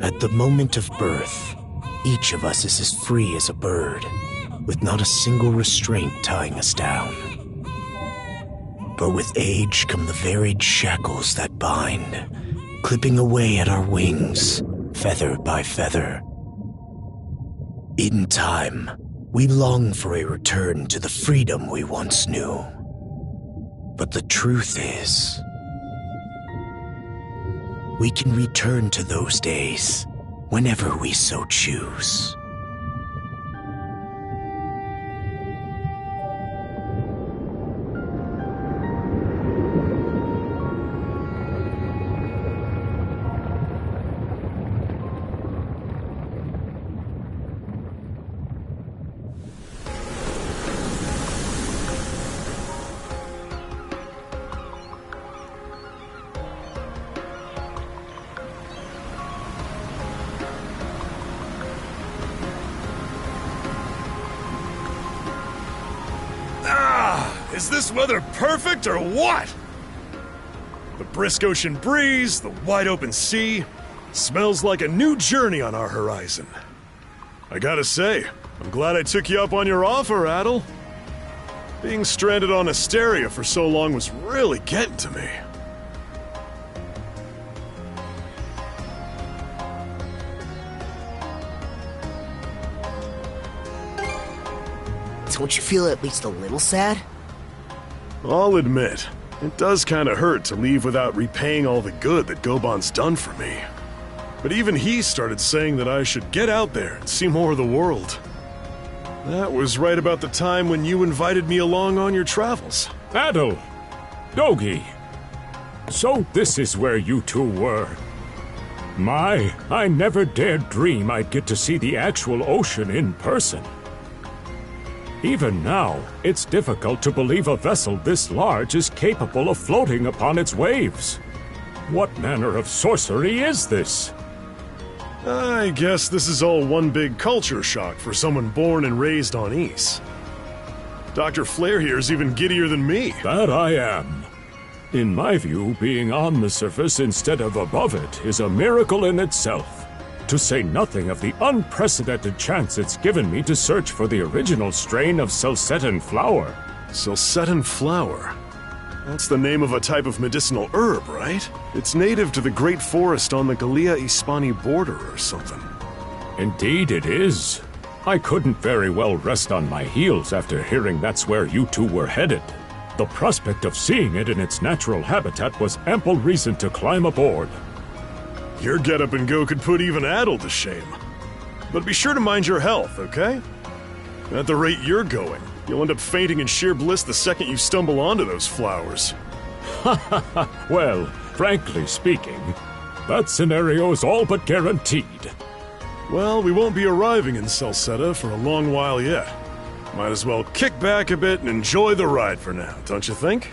At the moment of birth, each of us is as free as a bird, with not a single restraint tying us down. But with age come the varied shackles that bind, clipping away at our wings, feather by feather. In time, we long for a return to the freedom we once knew. But the truth is, we can return to those days whenever we so choose. Is this weather perfect or what? The brisk ocean breeze, the wide open sea, smells like a new journey on our horizon. I gotta say, I'm glad I took you up on your offer, Adel. Being stranded on Asteria for so long was really getting to me. Don't you feel at least a little sad? I'll admit, it does kinda hurt to leave without repaying all the good that Goban's done for me. But even he started saying that I should get out there and see more of the world. That was right about the time when you invited me along on your travels. Adel! Dogi! So this is where you two were. My, I never dared dream I'd get to see the actual ocean in person. Even now, it's difficult to believe a vessel this large is capable of floating upon its waves. What manner of sorcery is this? I guess this is all one big culture shock for someone born and raised on Ys. Dr. Flair here's even giddier than me. That I am. In my view, being on the surface instead of above it is a miracle in itself. To say nothing of the unprecedented chance it's given me to search for the original strain of Selcetan flower. Selcetan flower? That's the name of a type of medicinal herb, right? It's native to the Great Forest on the Gallia-Hispani border or something. Indeed it is. I couldn't very well rest on my heels after hearing that's where you two were headed. The prospect of seeing it in its natural habitat was ample reason to climb aboard. Your get-up and go could put even Adel to shame. But be sure to mind your health, okay? At the rate you're going, you'll end up fainting in sheer bliss the second you stumble onto those flowers. Well, frankly speaking, that scenario is all but guaranteed. Well, we won't be arriving in Celceta for a long while yet. Might as well kick back a bit and enjoy the ride for now, don't you think?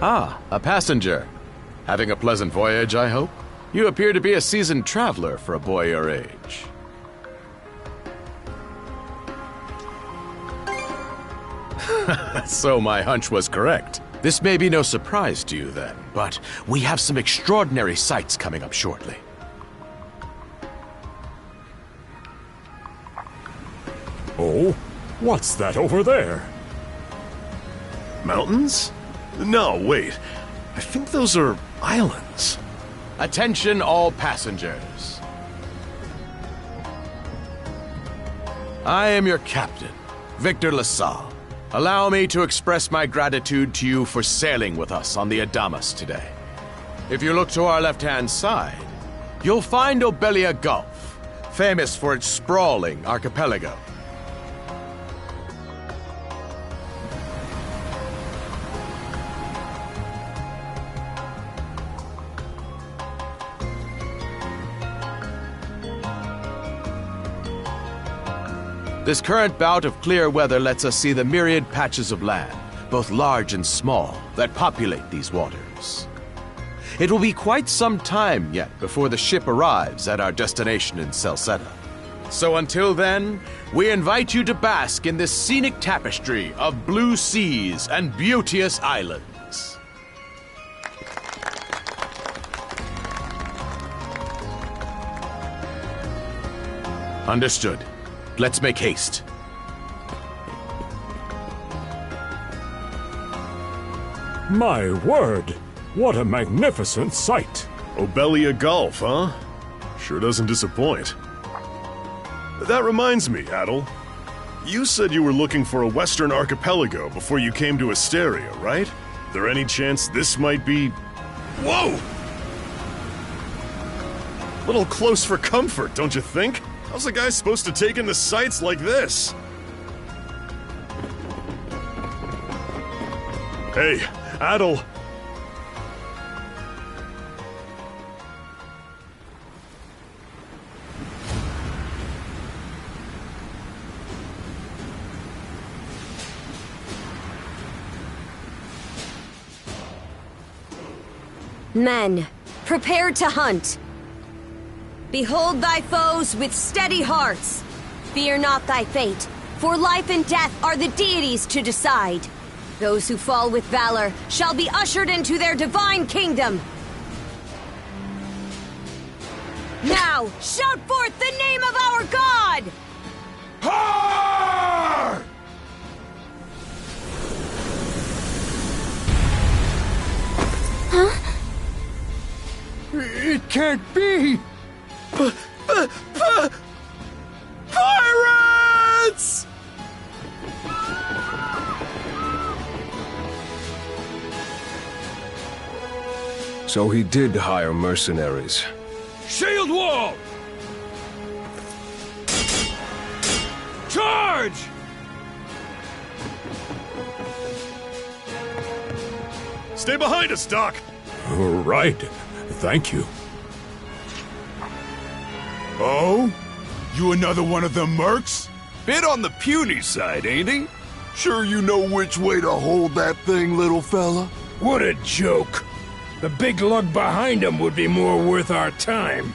Ah, a passenger. Having a pleasant voyage, I hope? You appear to be a seasoned traveler for a boy your age. So my hunch was correct. This may be no surprise to you then, but we have some extraordinary sights coming up shortly. Oh, what's that over there? Mountains? No, wait. I think those are islands. Attention all passengers. I am your captain, Victor LaSalle. Allow me to express my gratitude to you for sailing with us on the Adamas today. If you look to our left-hand side, you'll find Obelia Gulf, famous for its sprawling archipelago. This current bout of clear weather lets us see the myriad patches of land, both large and small, that populate these waters. It will be quite some time yet before the ship arrives at our destination in Salsetta. So until then, we invite you to bask in this scenic tapestry of blue seas and beauteous islands. Understood. Let's make haste. My word, what a magnificent sight! Obelia Gulf, huh? Sure doesn't disappoint. That reminds me, Adel. You said you were looking for a western archipelago before you came to Asteria, right? There any chance this might be... Whoa! Little close for comfort, don't you think? How's a guy supposed to take in the sights like this? Hey, Adel. Men, prepare to hunt. Behold thy foes with steady hearts. Fear not thy fate, for life and death are the deities to decide. Those who fall with valor shall be ushered into their divine kingdom. Now, shout forth the name of our God! Har! It can't be! Pirates! So he did hire mercenaries. Shield wall! Charge! Stay behind us, Doc! Right. Thank you. Oh? You another one of them mercs? Bit on the puny side, ain't he? Sure you know which way to hold that thing, little fella? What a joke. The big lug behind him would be more worth our time.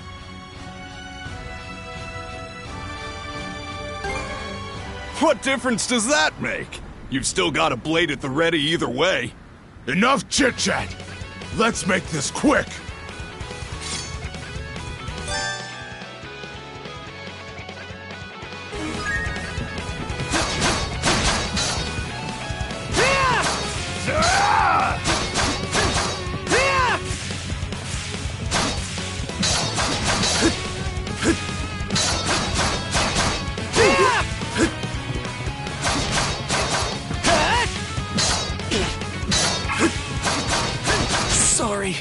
What difference does that make? You've still got a blade at the ready either way. Enough chit-chat! Let's make this quick! Sorry.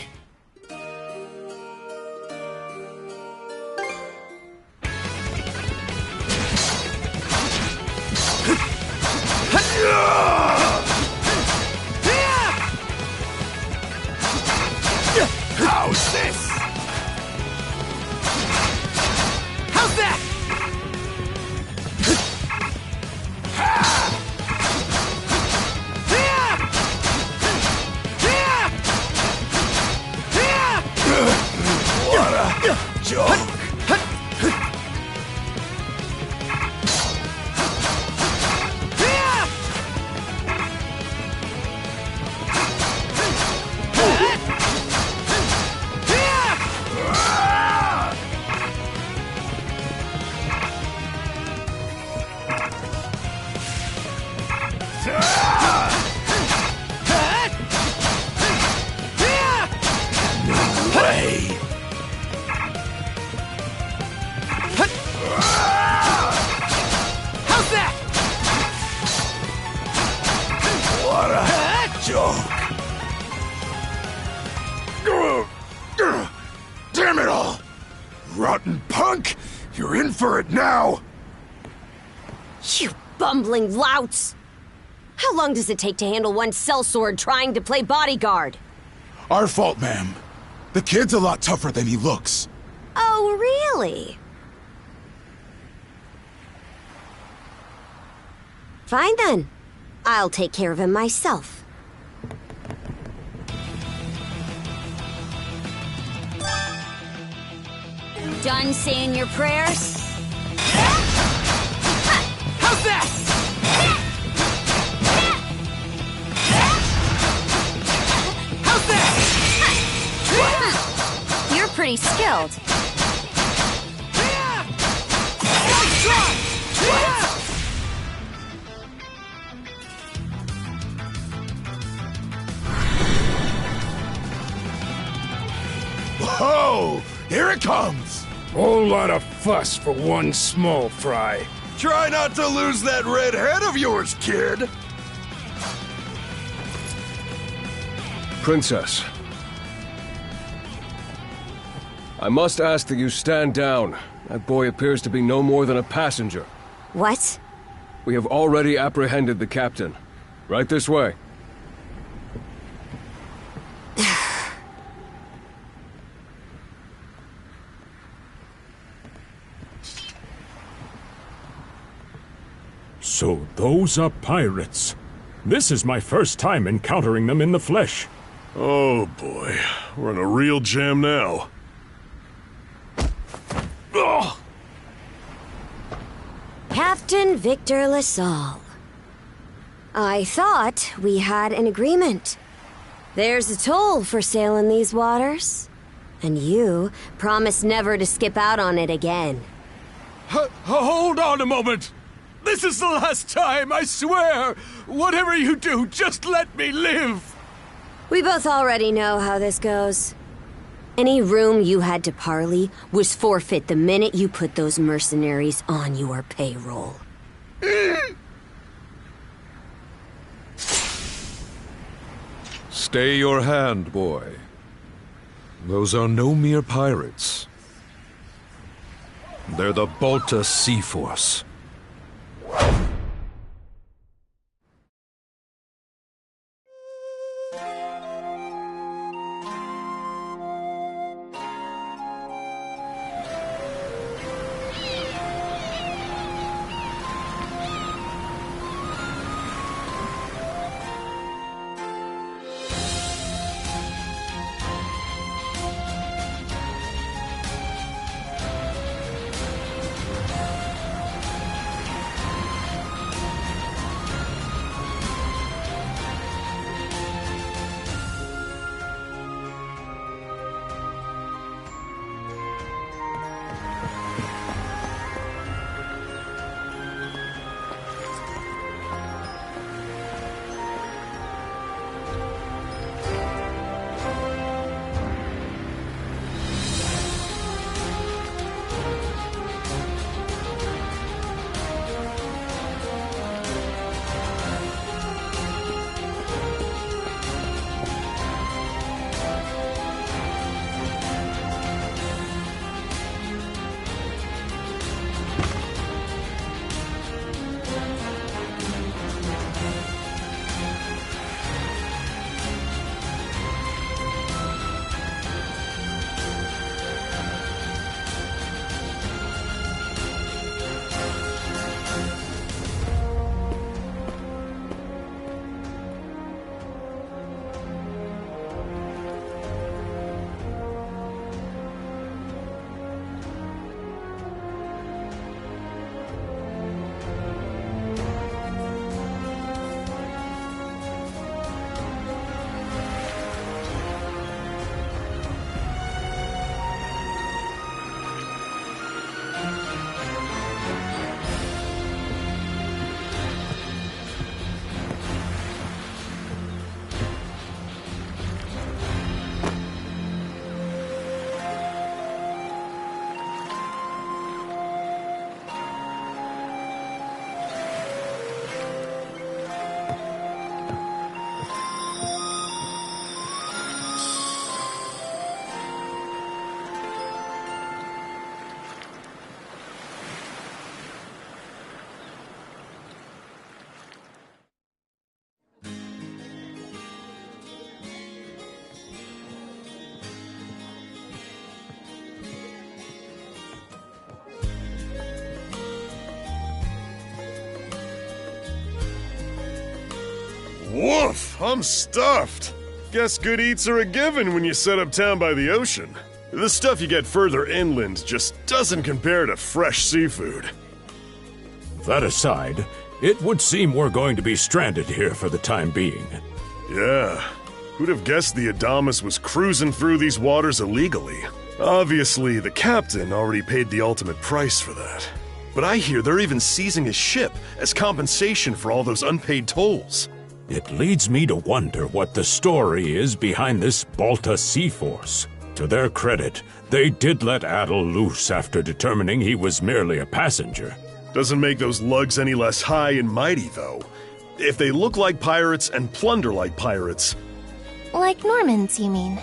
How's this? How's that? You're in for it now! You bumbling louts! How long does it take to handle one sellsword trying to play bodyguard? Our fault, ma'am. The kid's a lot tougher than he looks. Oh, really? Fine then. I'll take care of him myself. Done saying your prayers? How's that? How's that? You're pretty skilled. Whoa! Here it comes! Whole lot of fuss for one small fry. Try not to lose that red head of yours, kid! Princess. I must ask that you stand down. That boy appears to be no more than a passenger. What? We have already apprehended the captain. Right this way. So those are pirates. This is my first time encountering them in the flesh. Oh boy, we're in a real jam now. Ugh. Captain Victor LaSalle. I thought we had an agreement. There's a toll for sailing these waters. And you promised never to skip out on it again. Hold on a moment! This is the last time, I swear! Whatever you do, just let me live! We both already know how this goes. Any room you had to parley was forfeit the minute you put those mercenaries on your payroll. Stay your hand, boy. Those are no mere pirates. They're the Balta Sea Force. Woof, I'm stuffed. Guess good eats are a given when you set up town by the ocean. The stuff you get further inland just doesn't compare to fresh seafood. That aside, it would seem we're going to be stranded here for the time being. Yeah, who'd have guessed the Adamas was cruising through these waters illegally? Obviously, the captain already paid the ultimate price for that. But I hear they're even seizing his ship as compensation for all those unpaid tolls. It leads me to wonder what the story is behind this Balta Sea Force. To their credit, they did let Adel loose after determining he was merely a passenger. Doesn't make those lugs any less high and mighty, though. If they look like pirates and plunder like pirates... Like Normans, you mean?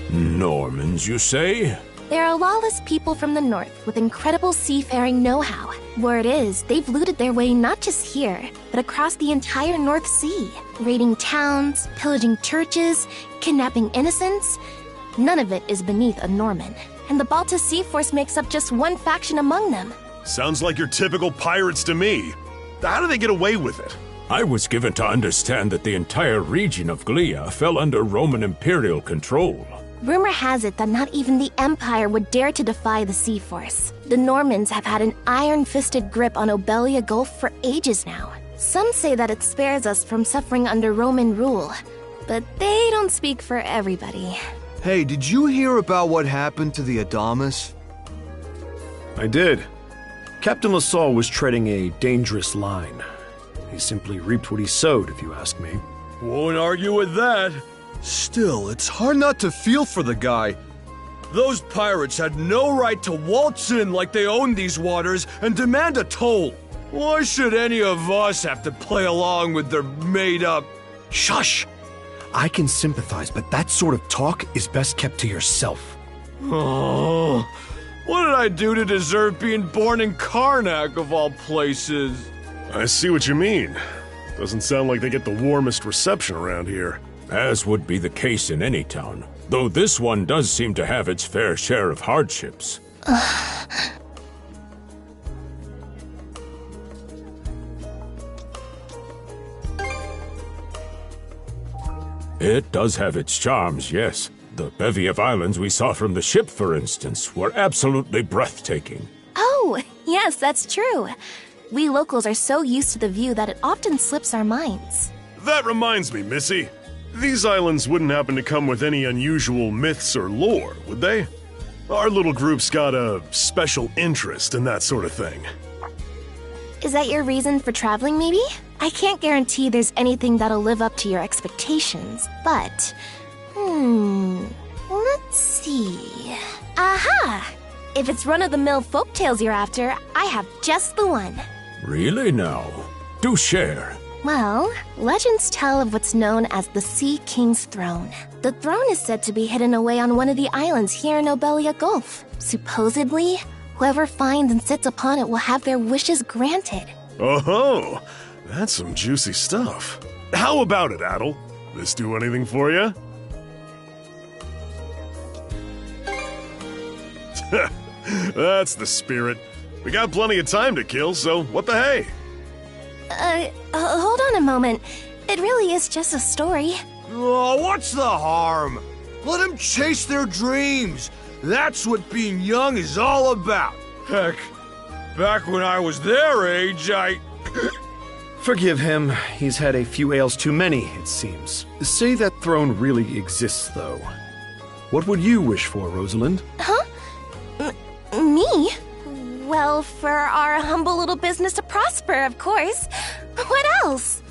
Normans, you say? They're a lawless people from the north with incredible seafaring know-how. Word is, they've looted their way not just here, but across the entire North Sea, raiding towns, pillaging churches, kidnapping innocents. None of it is beneath a Norman, and the Balta Sea Force makes up just one faction among them. Sounds like your typical pirates to me. How do they get away with it? I was given to understand that the entire region of Glia fell under Roman imperial control. Rumor has it that not even the Empire would dare to defy the Sea Force. The Normans have had an iron-fisted grip on Obelia Gulf for ages now. Some say that it spares us from suffering under Roman rule, but they don't speak for everybody. Hey, did you hear about what happened to the Adamas? I did. Captain LaSalle was treading a dangerous line. He simply reaped what he sowed, if you ask me. Won't argue with that. Still, it's hard not to feel for the guy. Those pirates had no right to waltz in like they owned these waters and demand a toll. Why should any of us have to play along with their made-up... Shush! I can sympathize, but that sort of talk is best kept to yourself. Oh, what did I do to deserve being born in Karnak, of all places? I see what you mean. Doesn't sound like they get the warmest reception around here. As would be the case in any town, though this one does seem to have its fair share of hardships. It does have its charms, yes. The bevy of islands we saw from the ship, for instance, were absolutely breathtaking. Oh, yes, that's true. We locals are so used to the view that it often slips our minds. That reminds me, Missy. These islands wouldn't happen to come with any unusual myths or lore, would they? Our little group's got a special interest in that sort of thing. Is that your reason for traveling, maybe? I can't guarantee there's anything that'll live up to your expectations, but... let's see... Aha! If it's run-of-the-mill folktales you're after, I have just the one. Really now? Do share. Well, legends tell of what's known as the Sea King's Throne. The throne is said to be hidden away on one of the islands here in Obelia Gulf. Supposedly, whoever finds and sits upon it will have their wishes granted. Oh-ho! That's some juicy stuff. How about it, Adel? This do anything for you? That's the spirit. We got plenty of time to kill, so what the hey? Hold on a moment. It really is just a story. Oh, what's the harm? Let them chase their dreams. That's what being young is all about. Heck, back when I was their age, Forgive him. He's had a few ales too many, it seems. Say that throne really exists, though. What would you wish for, Rosalind? Huh? Me? Well, for our humble little business to prosper, of course. What else?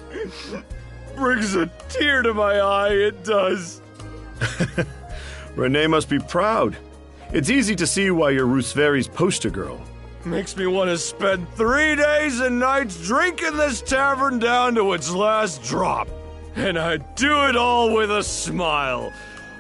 Brings a tear to my eye, it does. Renee must be proud. It's easy to see why you're Rooseveri's poster girl. Makes me want to spend 3 days and nights drinking this tavern down to its last drop. And I do it all with a smile.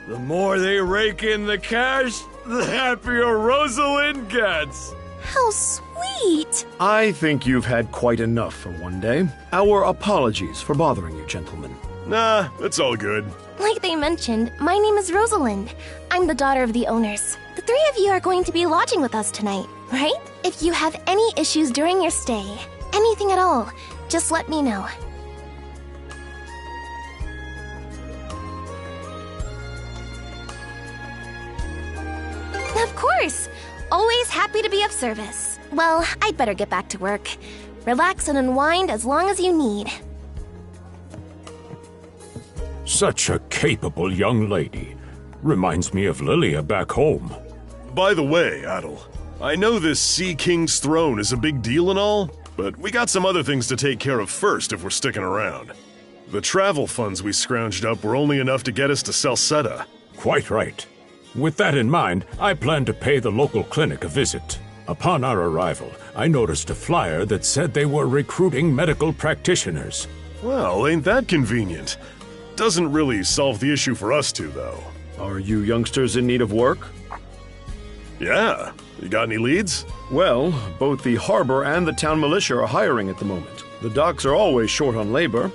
The more they rake in the cash, the happier Rosalind gets. How sweet! I think you've had quite enough for one day. Our apologies for bothering you, gentlemen. Nah, it's all good. Like they mentioned, my name is Rosalind. I'm the daughter of the owners. The three of you are going to be lodging with us tonight. right? If you have any issues during your stay, anything at all, just let me know. Of course! Always happy to be of service. Well, I'd better get back to work. Relax and unwind as long as you need. Such a capable young lady. Reminds me of Lilia back home. By the way, Adel, I know this Sea King's throne is a big deal and all, but we got some other things to take care of first if we're sticking around. The travel funds we scrounged up were only enough to get us to Salsetta. Quite right. With that in mind, I plan to pay the local clinic a visit. Upon our arrival, I noticed a flyer that said they were recruiting medical practitioners. Well, ain't that convenient? Doesn't really solve the issue for us two, though. Are you youngsters in need of work? Yeah. You got any leads? Well, both the harbor and the town militia are hiring at the moment. The docks are always short on labor.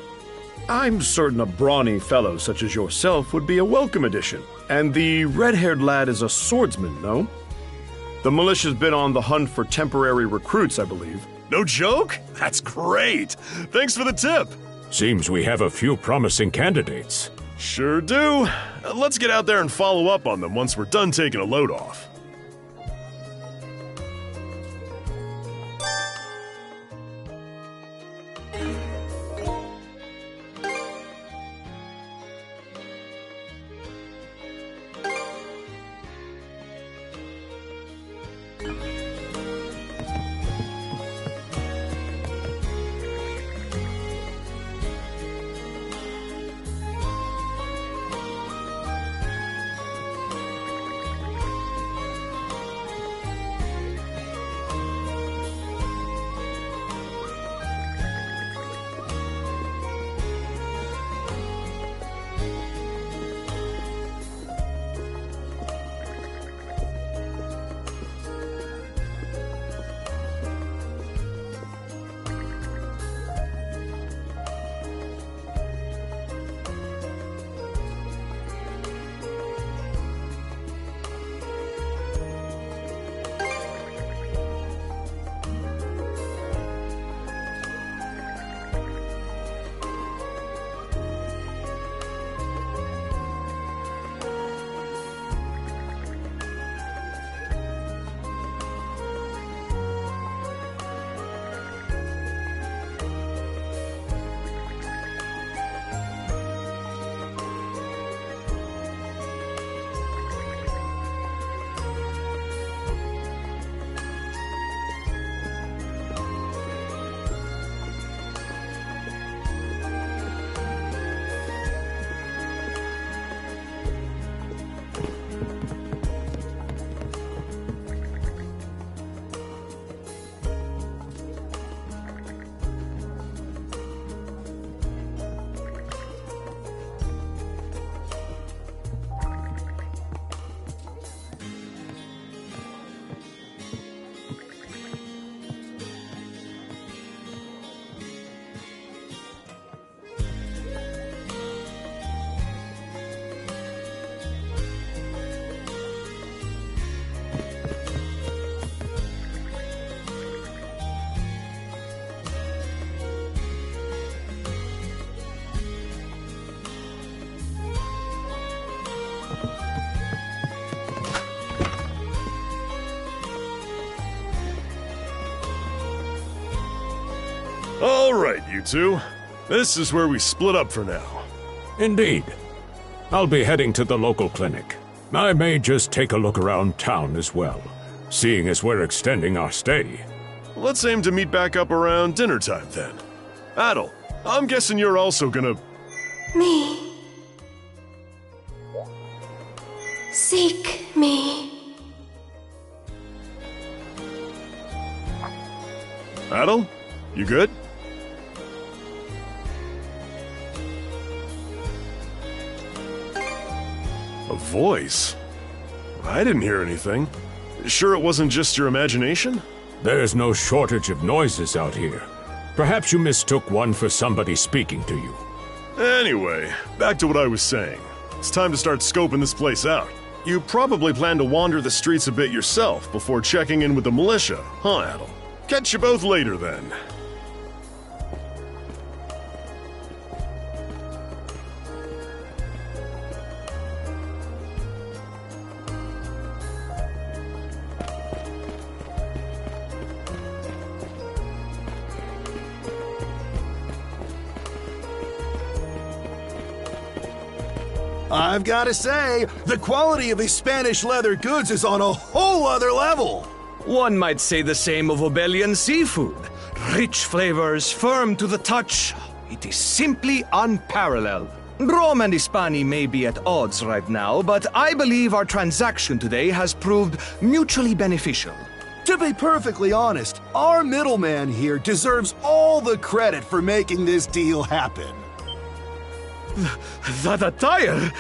I'm certain a brawny fellow such as yourself would be a welcome addition. And the red-haired lad is a swordsman, no? The militia's been on the hunt for temporary recruits, I believe. No joke? That's great! Thanks for the tip! Seems we have a few promising candidates. Sure do. Let's get out there and follow up on them once we're done taking a load off. All right, you two. This is where we split up for now. Indeed. I'll be heading to the local clinic. I may just take a look around town as well, seeing as we're extending our stay. Let's aim to meet back up around dinner time then. Adel, I'm guessing you're also gonna... Me. Seek me. Adel, you good? A voice? I didn't hear anything. Sure it wasn't just your imagination? There's no shortage of noises out here. Perhaps you mistook one for somebody speaking to you. Anyway, back to what I was saying. It's time to start scoping this place out. You probably plan to wander the streets a bit yourself before checking in with the militia, huh, Adel? Catch you both later, then. I've got to say, the quality of these Spanish leather goods is on a whole other level. One might say the same of Obelian seafood. Rich flavors, firm to the touch. It is simply unparalleled. Rome and Hispania may be at odds right now, but I believe our transaction today has proved mutually beneficial. To be perfectly honest, our middleman here deserves all the credit for making this deal happen. That attire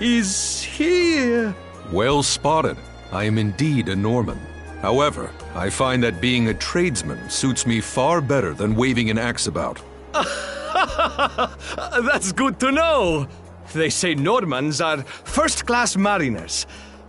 is here. Well spotted. I am indeed a Norman. However, I find that being a tradesman suits me far better than waving an axe about. That's good to know. They say Normans are first-class mariners.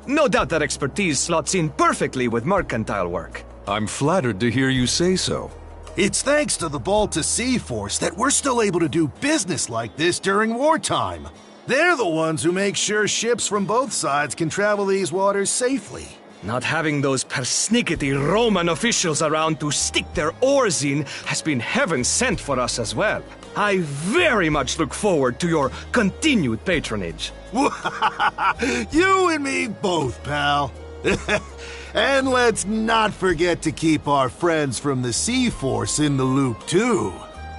No doubt that expertise slots in perfectly with mercantile work. I'm flattered to hear you say so. It's thanks to the Balta Sea Force that we're still able to do business like this during wartime. They're the ones who make sure ships from both sides can travel these waters safely. Not having those persnickety Roman officials around to stick their oars in has been heaven sent for us as well. I very much look forward to your continued patronage. You and me both, pal. And let's not forget to keep our friends from the Sea Force in the loop, too.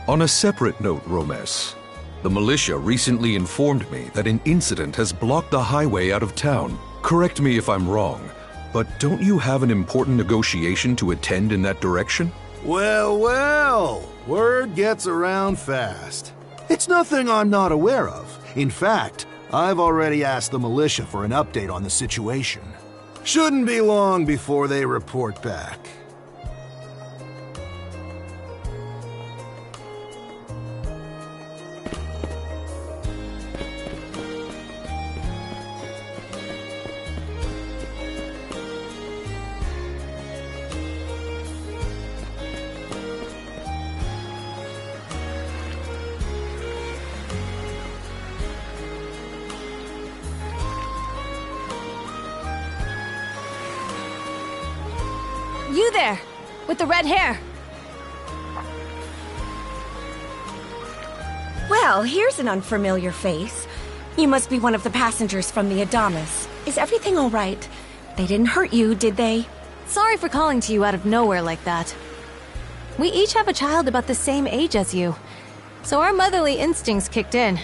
On a separate note, Romes, the militia recently informed me that an incident has blocked the highway out of town. Correct me if I'm wrong, but don't you have an important negotiation to attend in that direction? Well, well, word gets around fast. It's nothing I'm not aware of. In fact, I've already asked the militia for an update on the situation. Shouldn't be long before they report back. You there, with the red hair. Well, here's an unfamiliar face. You must be one of the passengers from the Adamas. Is everything all right? They didn't hurt you, did they? Sorry for calling to you out of nowhere like that. We each have a child about the same age as you, so our motherly instincts kicked in.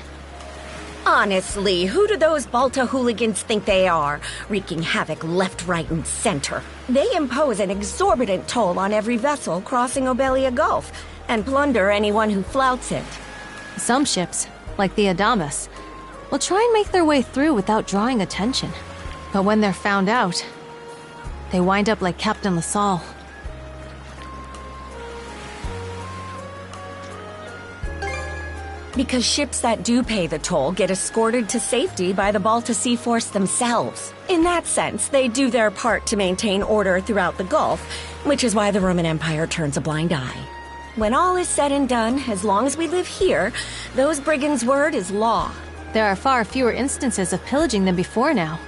Honestly, who do those Balta hooligans think they are, wreaking havoc left, right, and center? They impose an exorbitant toll on every vessel crossing Obelia Gulf, and plunder anyone who flouts it. Some ships, like the Adamas, will try and make their way through without drawing attention. But when they're found out, they wind up like Captain LaSalle. Because ships that do pay the toll get escorted to safety by the Balta Sea Force themselves. In that sense, they do their part to maintain order throughout the Gulf, which is why the Roman Empire turns a blind eye. When all is said and done, as long as we live here, those brigands' word is law. There are far fewer instances of pillaging than before now,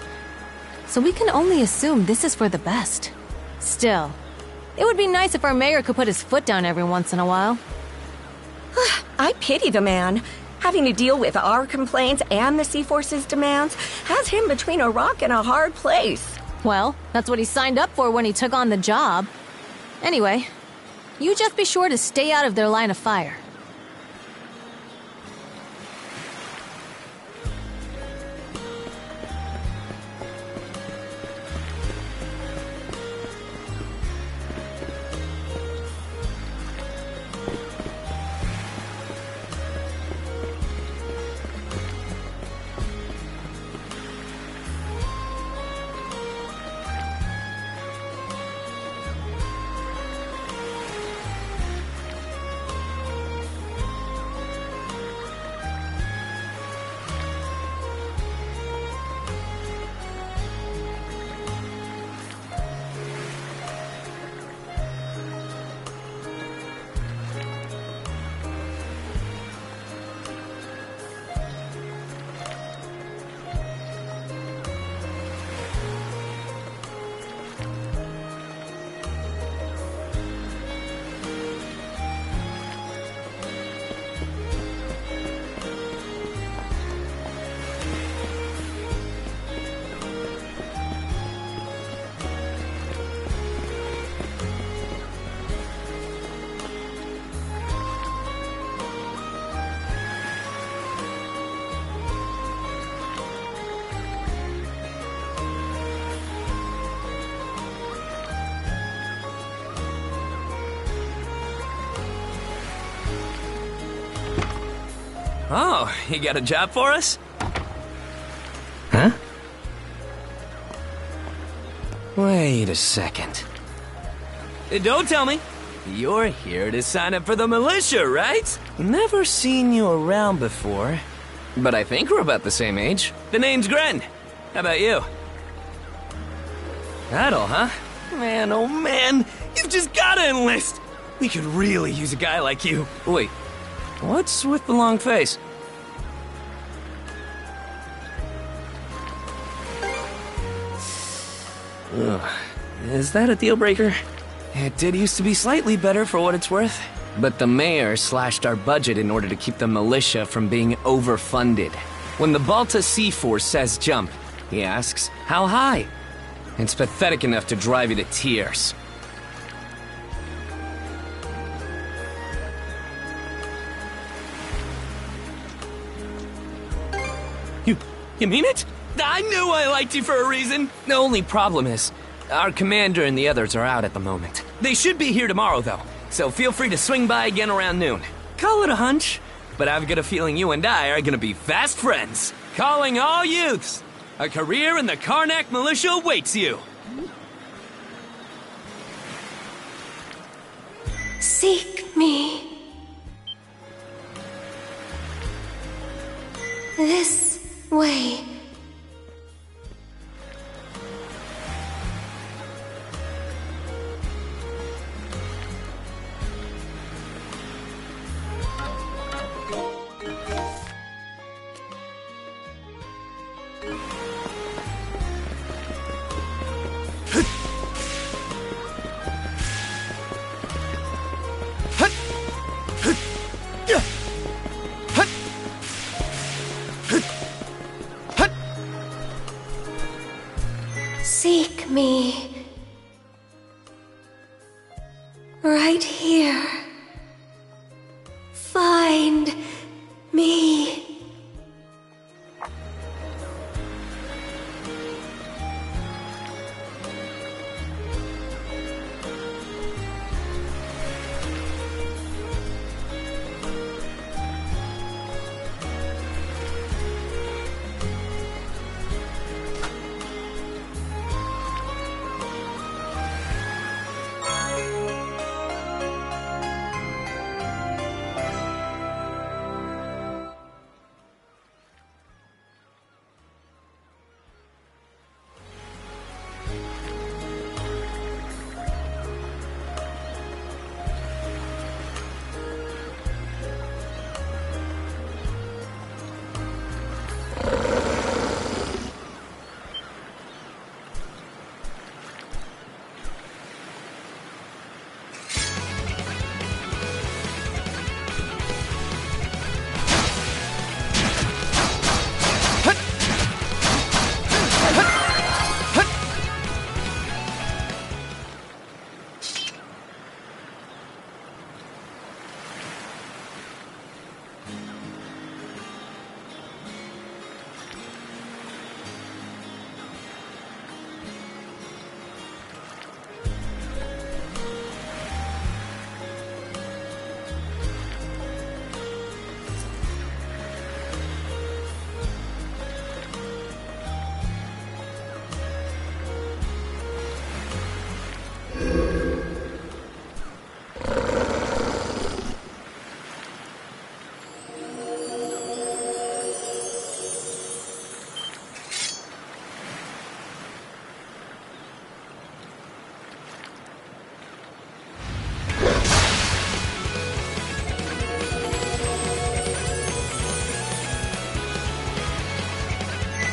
so we can only assume this is for the best. Still, it would be nice if our mayor could put his foot down every once in a while. I pity the man. Having to deal with our complaints and the Sea Force's demands has him between a rock and a hard place. Well, that's what he signed up for when he took on the job. Anyway, you just be sure to stay out of their line of fire. Oh, you got a job for us? Huh? Wait a second. Don't tell me. You're here to sign up for the militia, right? Never seen you around before. But I think we're about the same age. The name's Gren. How about you? That all, huh? Man, oh man, you've just gotta enlist! We could really use a guy like you. Wait, what's with the long face? Ugh. Is that a deal breaker? It did used to be slightly better for what it's worth. But the mayor slashed our budget in order to keep the militia from being overfunded. When the Balta Sea Force says jump, he asks, how high? It's pathetic enough to drive you to tears. You mean it? I knew I liked you for a reason! The only problem is, our commander and the others are out at the moment. They should be here tomorrow, though, so feel free to swing by again around noon. Call it a hunch, but I've got a feeling you and I are gonna be fast friends. Calling all youths! A career in the Karnak militia awaits you! Seek me. This way. Seek me. Right here. Find me.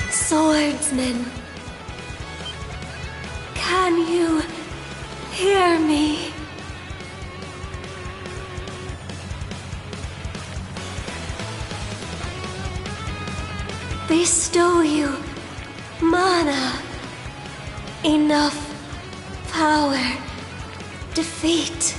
Swordsman, can you hear me? Bestow you mana, enough power, defeat.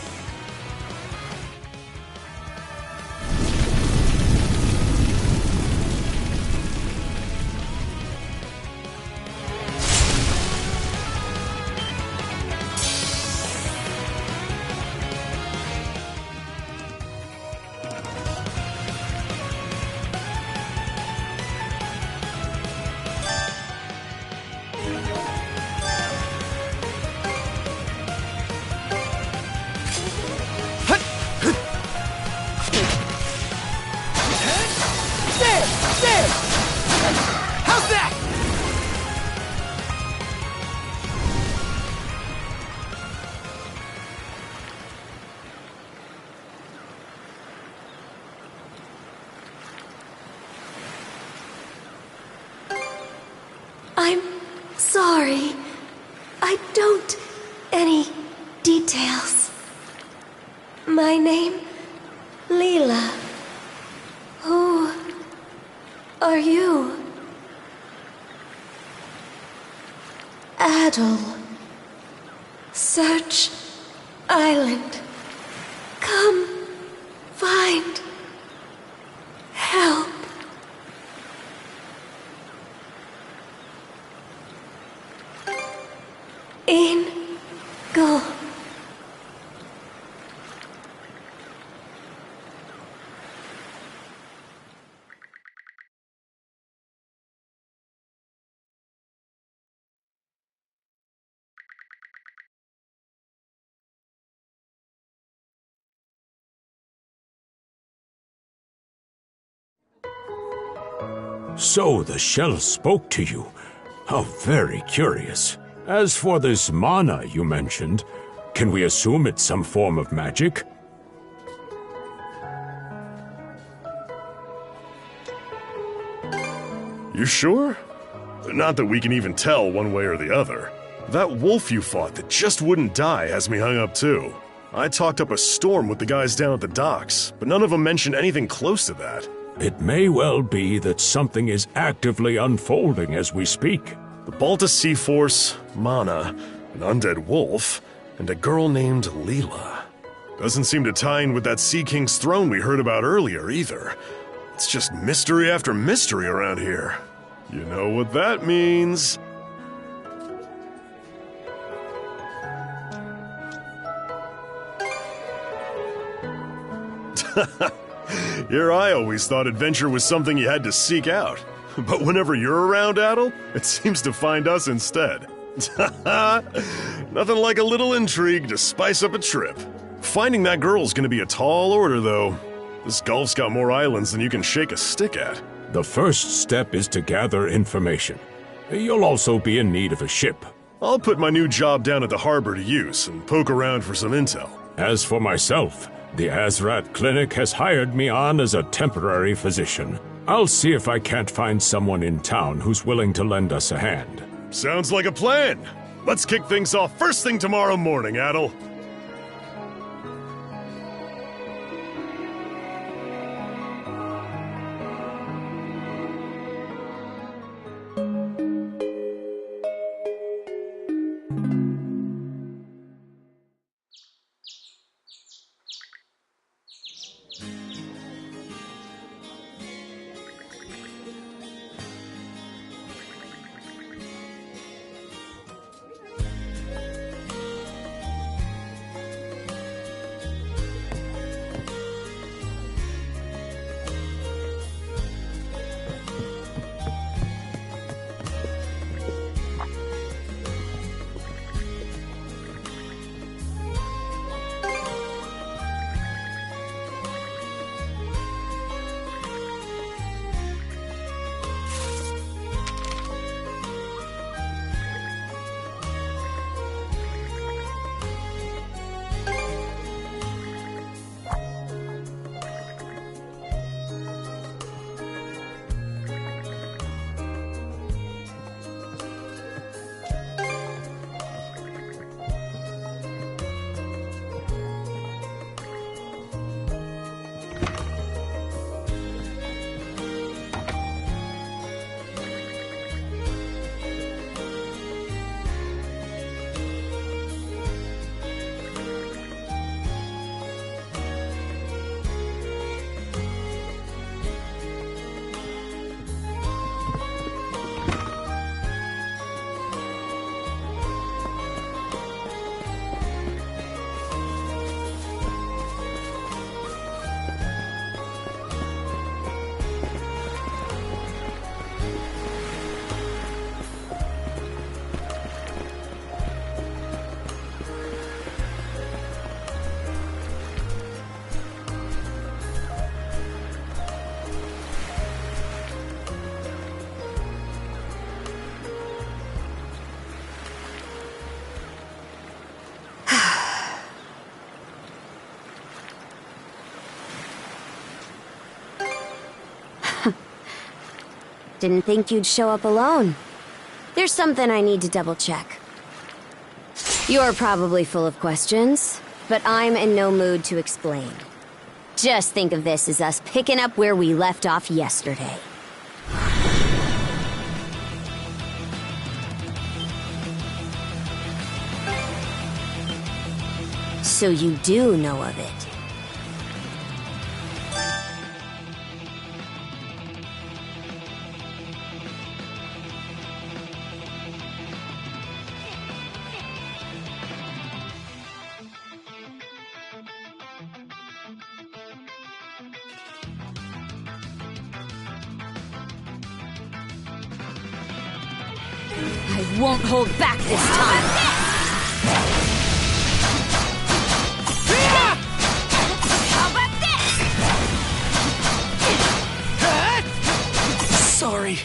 sorry. I don't... any details. My name... Leela. Who... are you? Adel. Search... Island. Come... find... help. In... go. So the shell spoke to you. How very curious. As for this mana you mentioned, can we assume it's some form of magic? You sure? Not that we can even tell one way or the other. That wolf you fought that just wouldn't die has me hung up too. I talked up a storm with the guys down at the docks, but none of them mentioned anything close to that. It may well be that something is actively unfolding as we speak. The Baltus Sea Force, Mana, an undead wolf, and a girl named Leela. Doesn't seem to tie in with that Sea King's throne we heard about earlier either. It's just mystery after mystery around here. You know what that means. Here I always thought adventure was something you had to seek out. But whenever you're around, Adel, it seems to find us instead. Nothing like a little intrigue to spice up a trip. Finding that girl's gonna be a tall order, though. This Gulf's got more islands than you can shake a stick at. The first step is to gather information. You'll also be in need of a ship. I'll put my new job down at the harbor to use and poke around for some intel. As for myself, the Azrat Clinic has hired me on as a temporary physician. I'll see if I can't find someone in town who's willing to lend us a hand. Sounds like a plan. Let's kick things off first thing tomorrow morning, Adel. Didn't think you'd show up alone. There's something I need to double check. You're probably full of questions, but I'm in no mood to explain. Just think of this as us picking up where we left off yesterday. So you do know of it. I won't hold back this time. Sorry.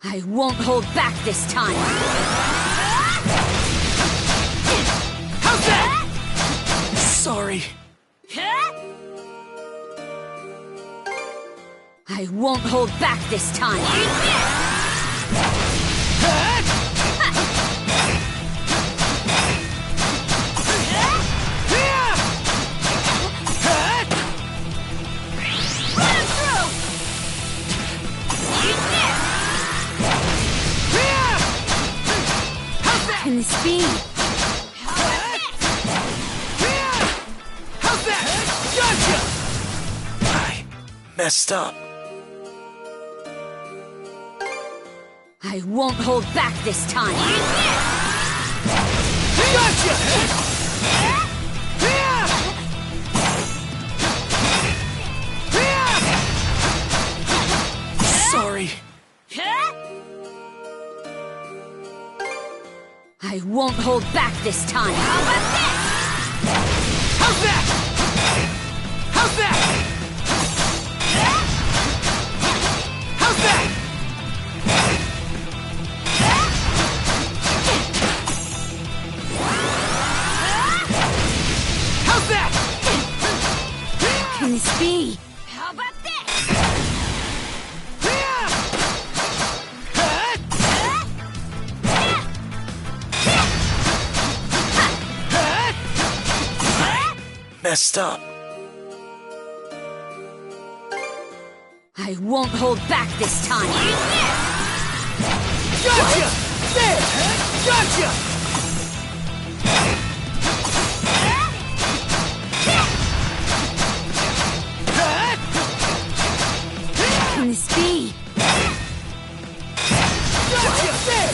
I won't hold back this time. How's that? Sorry. I won't hold back this time. Can this be? How's that? Gotcha! I messed up. I won't hold back this time. Gotcha! Sorry. I won't hold back this time. How's that? How's that? How's that? How's that? What can this be? How about this? Messed up. I won't hold back this time. Gotcha! There! Gotcha! What can this be? Gotcha! There!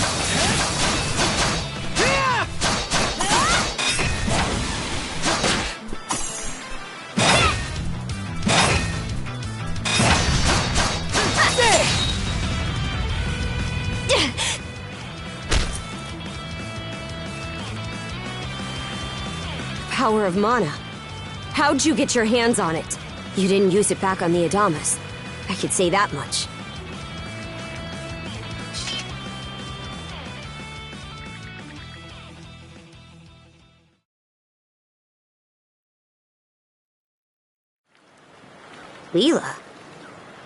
Power of mana. How'd you get your hands on it? You didn't use it back on the Adamas. I could say that much. Leela?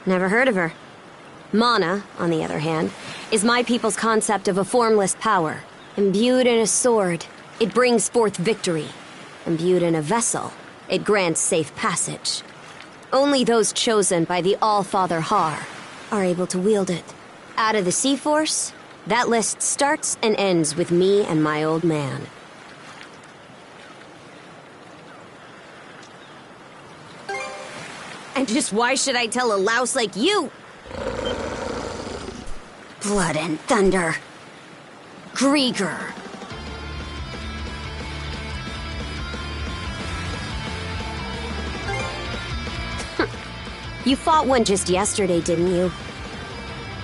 Never heard of her. Mana, on the other hand, is my people's concept of a formless power. Imbued in a sword, it brings forth victory. Imbued in a vessel, it grants safe passage. Only those chosen by the All-Father Har are able to wield it. Out of the Sea Force, that list starts and ends with me and my old man. And just why should I tell a louse like you? Blood and thunder. Grieger. You fought one just yesterday, didn't you?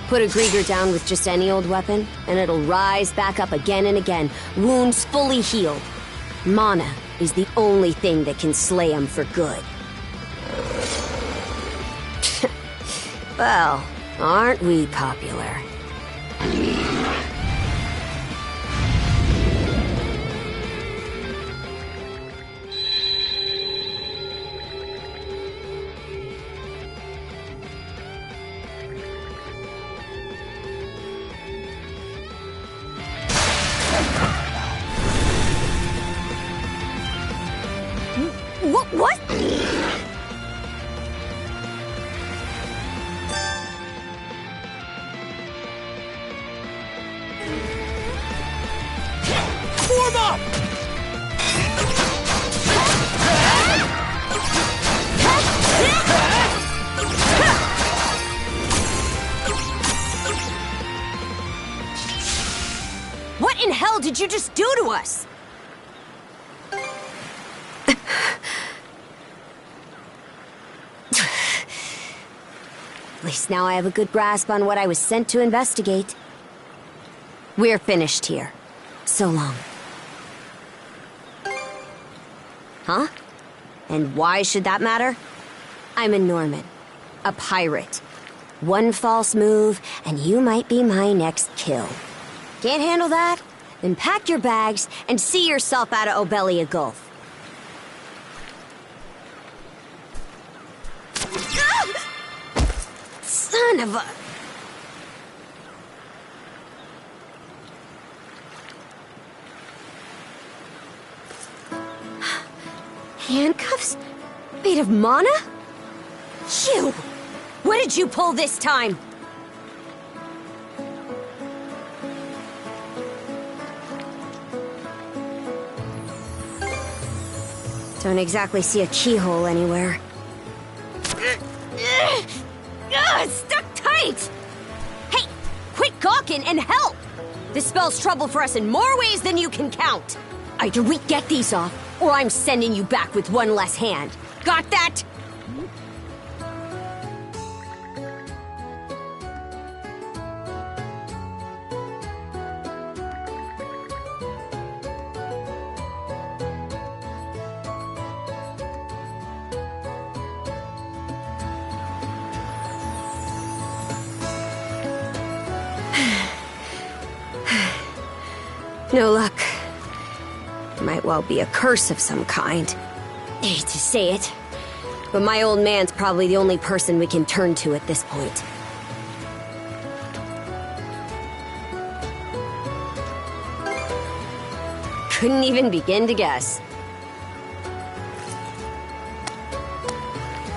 Put a Grieger down with just any old weapon, and it'll rise back up again and again, wounds fully healed. Mana is the only thing that can slay him for good. Well, aren't we popular? hell did you just do to us? At least now I have a good grasp on what I was sent to investigate. We're finished here. So long. Huh? And why should that matter? I'm a Norman. A pirate. One false move, and you might be my next kill. Can't handle that? Then pack your bags and see yourself out of Obelia Gulf. Son of a... Handcuffs? Made of mana? You! What did you pull this time? Don't exactly see a keyhole anywhere. It's stuck tight! Hey, quit gawking and help! This spells trouble for us in more ways than you can count. Either we get these off, or I'm sending you back with one less hand. Got that? No luck. Might well be a curse of some kind. I hate to say it, but my old man's probably the only person we can turn to at this point. Couldn't even begin to guess.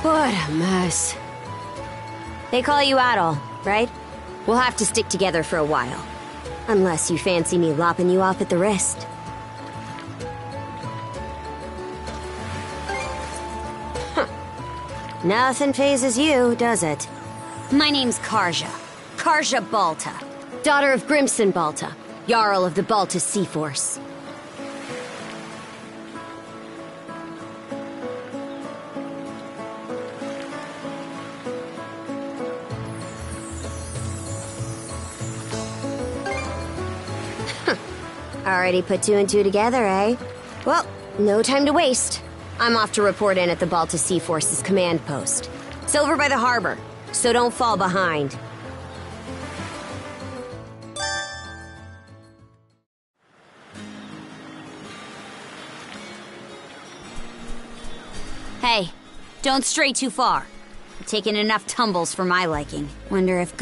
What a mess. They call you Adol, right? We'll have to stick together for a while. Unless you fancy me lopping you off at the wrist. Huh. Nothing phases you, does it? My name's Karja. Karja Balta. Daughter of Grimson Balta, Jarl of the Balta Sea Force. Already put two and two together, eh? Well, no time to waste. I'm off to report in at the Balta Sea Force's command post. It's over by the harbor, so don't fall behind. Hey, don't stray too far. I've taken enough tumbles for my liking. Wonder if...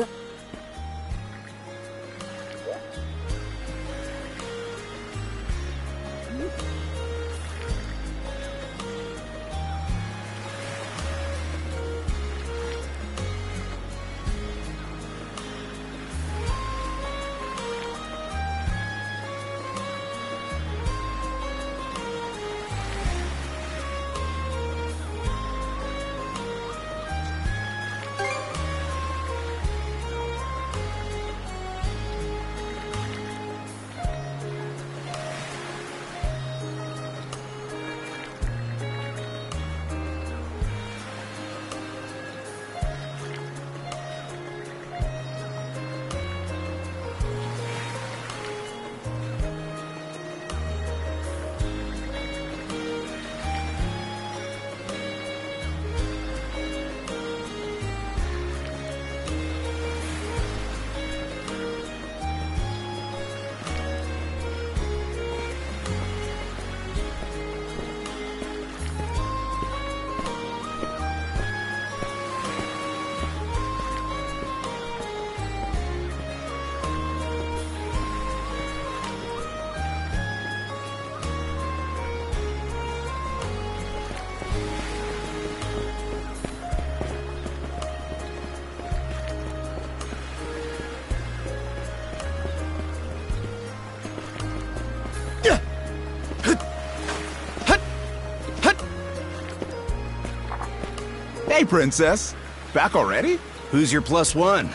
Hey, Princess. Back already? Who's your plus one?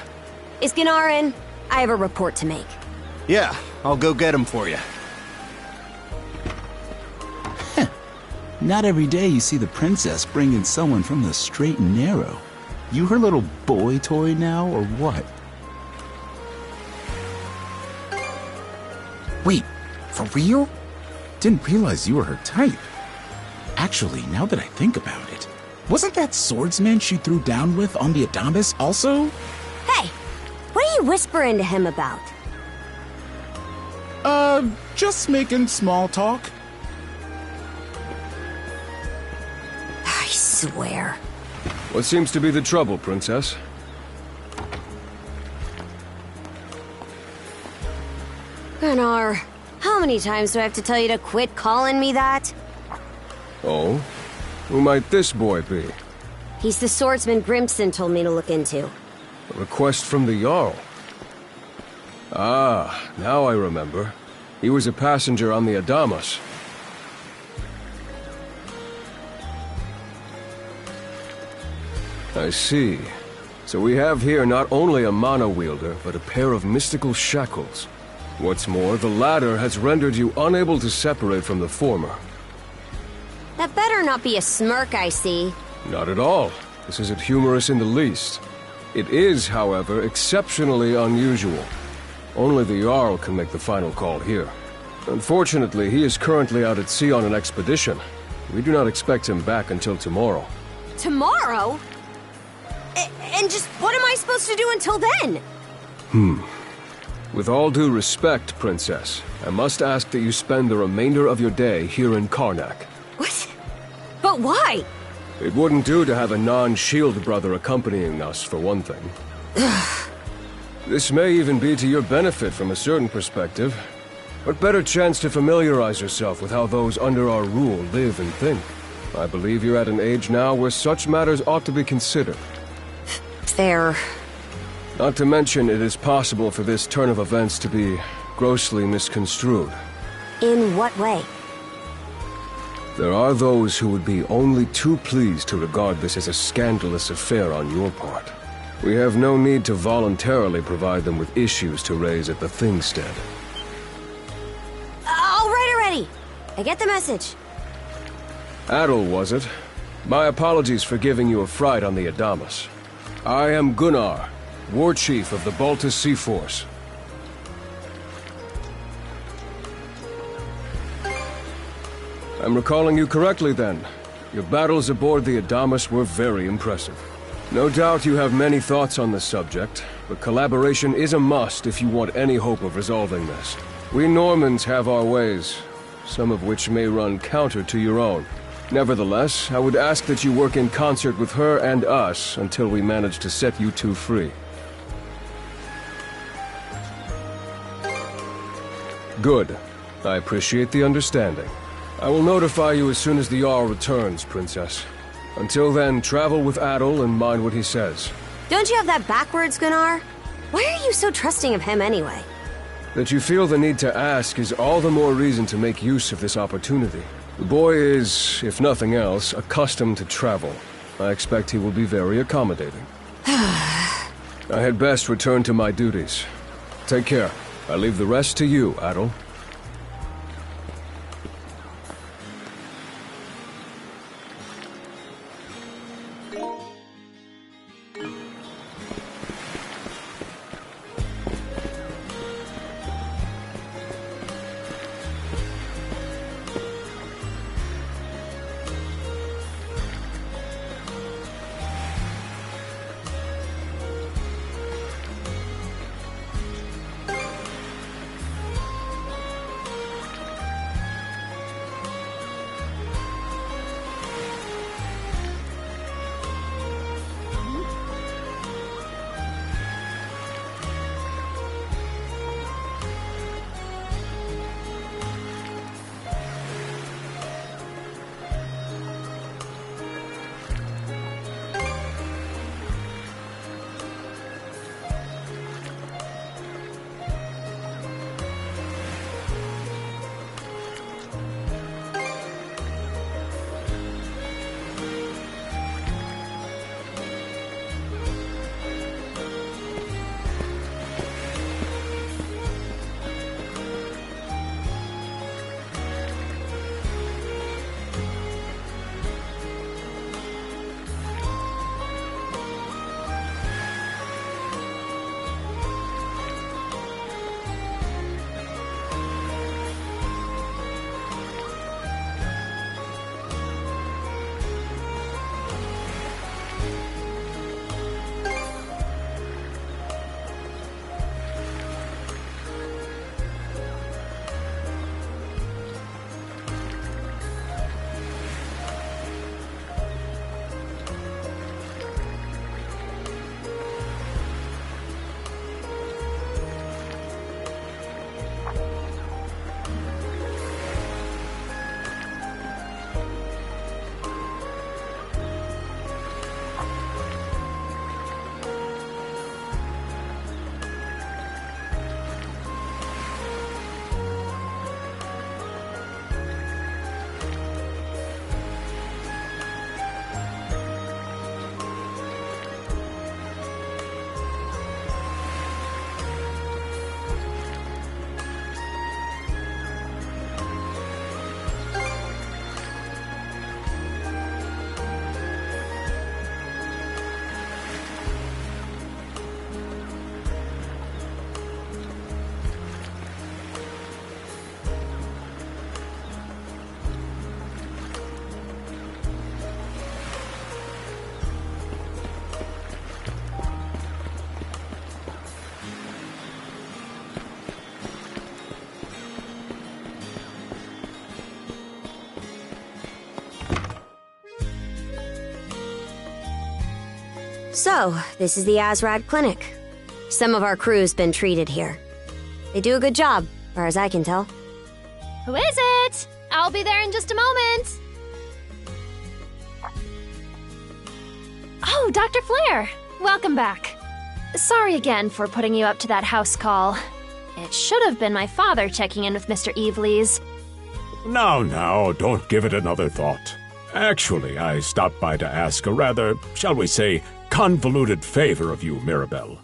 Is Ganarin? I have a report to make. Yeah, I'll go get him for you. Not every day you see the princess bring in someone from the straight and narrow. You her little boy toy now, or what? Wait, for real? Didn't realize you were her type. Actually, now that I think about it, wasn't that swordsman she threw down with on the Adamas also? Hey, what are you whispering to him about? Just making small talk. I swear. What seems to be the trouble, Princess? Gunnar, how many times do I have to tell you to quit calling me that? Oh? Who might this boy be? He's the swordsman Grimson told me to look into. A request from the Jarl. Ah, now I remember. He was a passenger on the Adamas. I see. So we have here not only a mana wielder, but a pair of mystical shackles. What's more, the latter has rendered you unable to separate from the former. That better not be a smirk I see. Not at all. This isn't humorous in the least. It is, however, exceptionally unusual. Only the Jarl can make the final call here. Unfortunately, he is currently out at sea on an expedition. We do not expect him back until tomorrow. Tomorrow? And just what am I supposed to do until then? With all due respect, Princess, I must ask that you spend the remainder of your day here in Karnak. What? But why? It wouldn't do to have a non-shield brother accompanying us, for one thing. This may even be to your benefit from a certain perspective. What better chance to familiarize yourself with how those under our rule live and think? I believe you're at an age now where such matters ought to be considered. Fair. Not to mention, it is possible for this turn of events to be grossly misconstrued. In what way? There are those who would be only too pleased to regard this as a scandalous affair on your part. We have no need to voluntarily provide them with issues to raise at the Thingstead. All right already. I get the message. Adel, was it? My apologies for giving you a fright on the Adamas. I am Gunnar, War Chief of the Baltus Sea Force. I'm recalling you correctly then. Your battles aboard the Adamas were very impressive. No doubt you have many thoughts on the subject, but collaboration is a must if you want any hope of resolving this. We Normans have our ways, some of which may run counter to your own. Nevertheless, I would ask that you work in concert with her and us until we manage to set you two free. Good. I appreciate the understanding. I will notify you as soon as the Jarl returns, Princess. Until then, travel with Adel and mind what he says. Don't you have that backwards, Gunnar? Why are you so trusting of him anyway? That you feel the need to ask is all the more reason to make use of this opportunity. The boy is, if nothing else, accustomed to travel. I expect he will be very accommodating. I had best return to my duties. Take care. I leave the rest to you, Adel. So, this is the Azrad Clinic. Some of our crew's been treated here. They do a good job, as far as I can tell. Who is it? I'll be there in just a moment. Oh, Dr. Flair. Welcome back. Sorry again for putting you up to that house call. It should have been my father checking in with Mr. Evelees. Now, don't give it another thought. Actually, I stopped by to ask a rather, shall we say, convoluted favor of you, Mirabelle.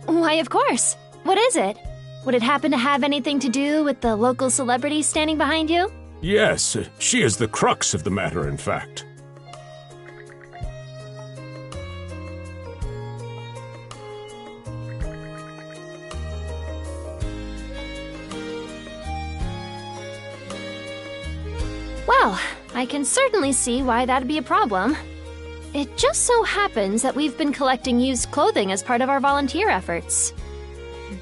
Why, of course. What is it? Would it happen to have anything to do with the local celebrity standing behind you? Yes, she is the crux of the matter, in fact. Well, I can certainly see why that'd be a problem. It just so happens that we've been collecting used clothing as part of our volunteer efforts.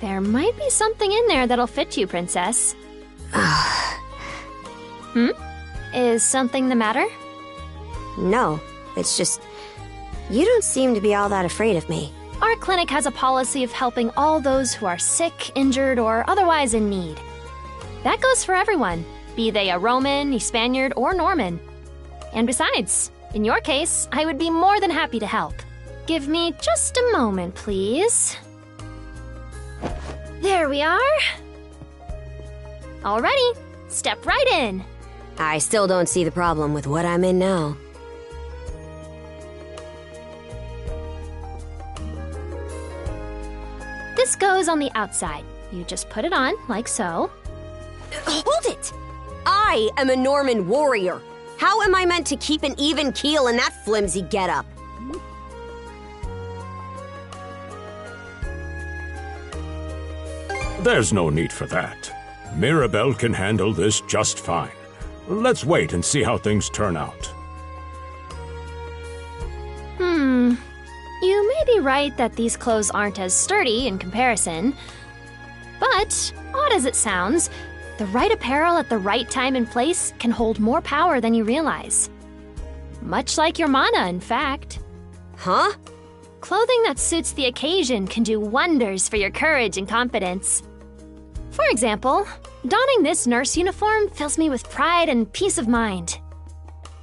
There might be something in there that'll fit you, Princess. Is something the matter? No, it's just... you don't seem to be all that afraid of me. Our clinic has a policy of helping all those who are sick, injured, or otherwise in need. That goes for everyone, be they a Roman, a Spaniard, or Norman. And besides, in your case, I would be more than happy to help. Give me just a moment, please. There we are. Alrighty, step right in. I still don't see the problem with what I'm in now. This goes on the outside. You just put it on, like so. Hold it! I am a Norman warrior. How am I meant to keep an even keel in that flimsy getup? There's no need for that. Mirabelle can handle this just fine. Let's wait and see how things turn out. You may be right that these clothes aren't as sturdy in comparison. But, odd as it sounds, the right apparel at the right time and place can hold more power than you realize. Much like your mana, in fact. Huh? Clothing that suits the occasion can do wonders for your courage and confidence. For example, donning this nurse uniform fills me with pride and peace of mind.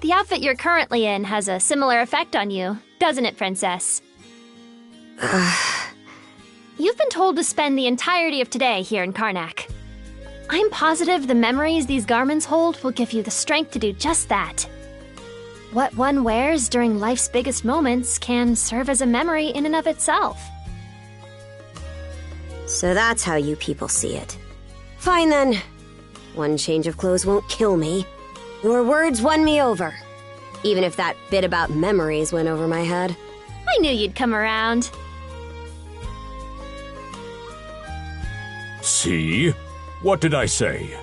The outfit you're currently in has a similar effect on you, doesn't it, Princess? You've been told to spend the entirety of today here in Karnak. I'm positive the memories these garments hold will give you the strength to do just that. What one wears during life's biggest moments can serve as a memory in and of itself. So that's how you people see it. Fine then. One change of clothes won't kill me. Your words won me over. Even if that bit about memories went over my head. I knew you'd come around. See? What did I say?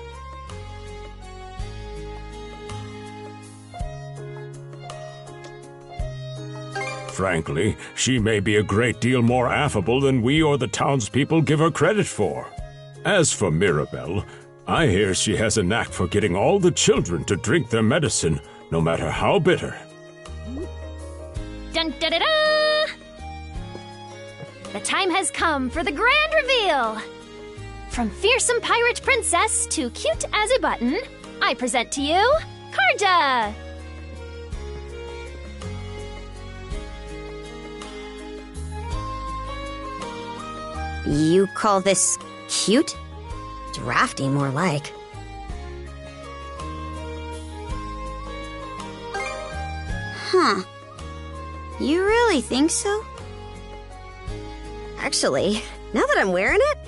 Frankly, she may be a great deal more affable than we or the townspeople give her credit for. As for Mirabelle, I hear she has a knack for getting all the children to drink their medicine, no matter how bitter. Dun da da da! The time has come for the grand reveal! From fearsome pirate princess to cute as a button, I present to you, Karja! You call this cute? Drafty, more like. Huh. You really think so? Actually, now that I'm wearing it,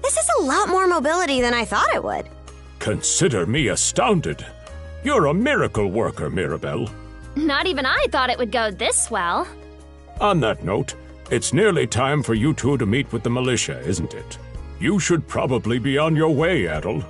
this has a lot more mobility than I thought it would. Consider me astounded. You're a miracle worker, Mirabelle. Not even I thought it would go this well. On that note, it's nearly time for you two to meet with the militia, isn't it? You should probably be on your way, Adel.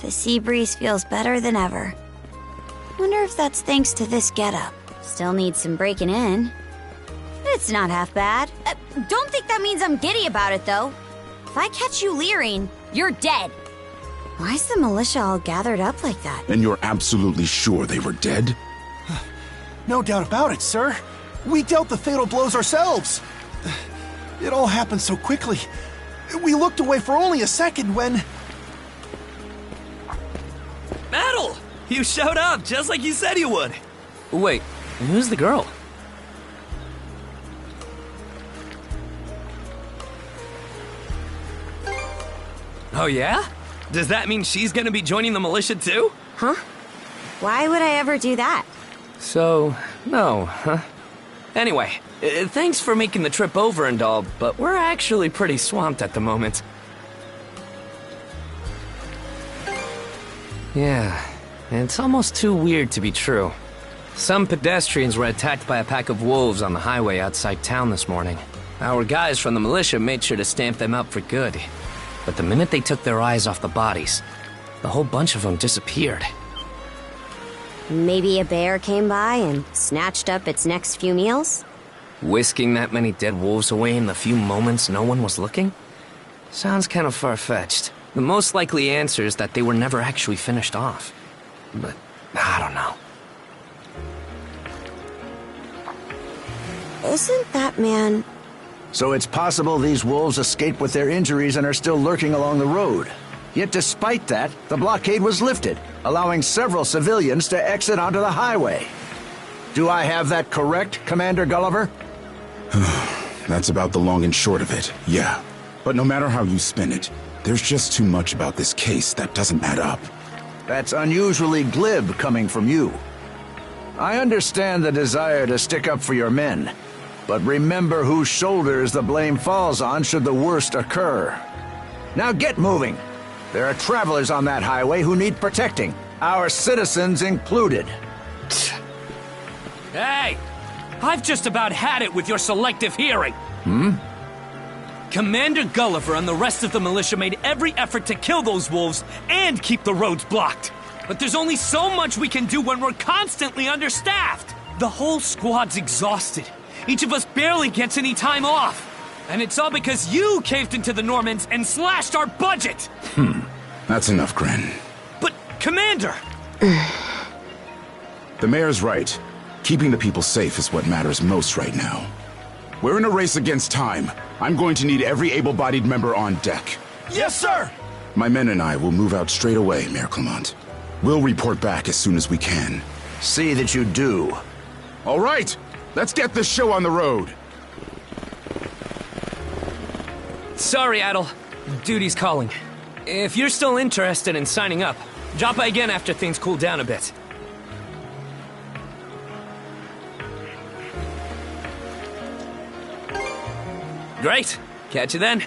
The sea breeze feels better than ever. Wonder if that's thanks to this getup. Still needs some breaking in. It's not half bad. Don't think that means I'm giddy about it, though. If I catch you leering, you're dead. Why's the militia all gathered up like that? And you're absolutely sure they were dead? No doubt about it, sir. We dealt the fatal blows ourselves. It all happened so quickly. We looked away for only a second when... Metal! You showed up just like you said you would. Wait, who's the girl? Oh yeah? Does that mean she's gonna be joining the militia too? Huh? Why would I ever do that? So, no, huh? Anyway, thanks for making the trip over and all, but we're actually pretty swamped at the moment. Yeah, it's almost too weird to be true. Some pedestrians were attacked by a pack of wolves on the highway outside town this morning. Our guys from the militia made sure to stamp them up for good. But the minute they took their eyes off the bodies, the whole bunch of them disappeared. Maybe a bear came by and snatched up its next few meals? Whisking that many dead wolves away in the few moments no one was looking? Sounds kind of far-fetched. The most likely answer is that they were never actually finished off. But, I don't know. Isn't that man... So it's possible these wolves escaped with their injuries and are still lurking along the road. Yet despite that, the blockade was lifted, allowing several civilians to exit onto the highway. Do I have that correct, Commander Gulliver? That's about the long and short of it, yeah. But no matter how you spin it, there's just too much about this case that doesn't add up. That's unusually glib coming from you. I understand the desire to stick up for your men, but remember whose shoulders the blame falls on should the worst occur. Now get moving. There are travelers on that highway who need protecting, our citizens included. Hey! I've just about had it with your selective hearing. Commander Gulliver and the rest of the militia made every effort to kill those wolves and keep the roads blocked. But there's only so much we can do when we're constantly understaffed. The whole squad's exhausted. Each of us barely gets any time off. And it's all because you caved into the Normans and slashed our budget! That's enough, Gren. But, Commander! The mayor's right. Keeping the people safe is what matters most right now. We're in a race against time. I'm going to need every able-bodied member on deck. Yes, sir! My men and I will move out straight away, Mayor Clement. We'll report back as soon as we can. See that you do. All right! Let's get this show on the road! Sorry, Adel. Duty's calling. If you're still interested in signing up, drop by again after things cool down a bit. Great. Catch you then.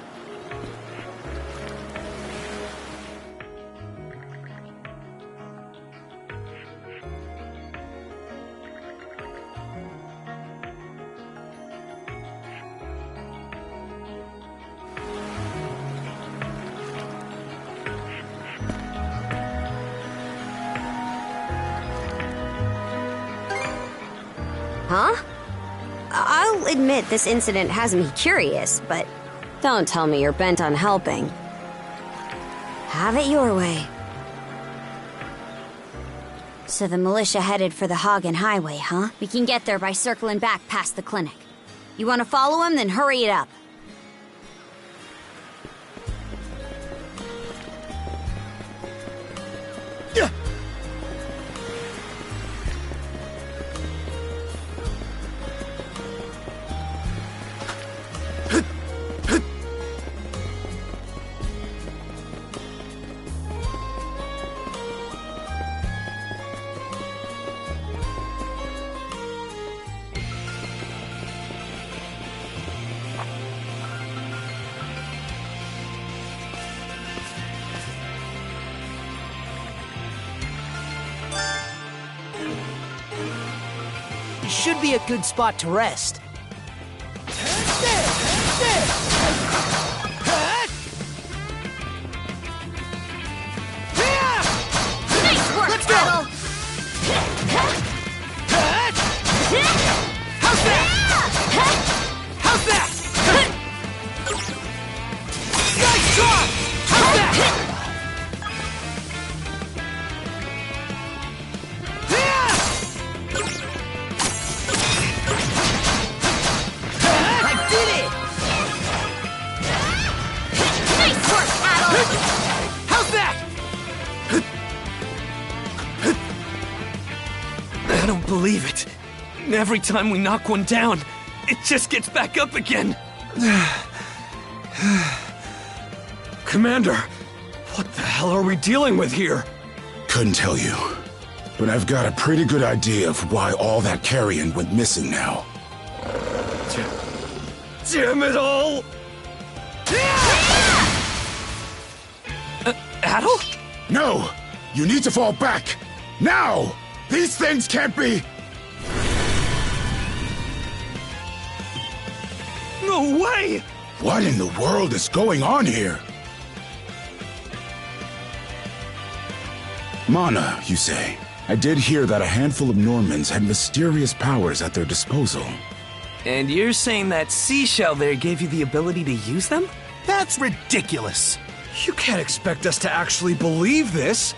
Huh? I'll admit this incident has me curious, but don't tell me you're bent on helping. Have it your way. So the militia headed for the Hagen Highway, huh? We can get there by circling back past the clinic. You want to follow him? Then hurry it up. Should be a good spot to rest. Nice work, Let's go! Adel! How's that? How's that? can't believe it. Every time we knock one down, it just gets back up again. Commander, what the hell are we dealing with here? Couldn't tell you. But I've got a pretty good idea of why all that carrion went missing now. Damn it all! Adol? No! You need to fall back! Now! These things can't be... No way! What in the world is going on here? Mana, you say? I did hear that a handful of Normans had mysterious powers at their disposal. And you're saying that seashell there gave you the ability to use them? That's ridiculous. You can't expect us to actually believe this.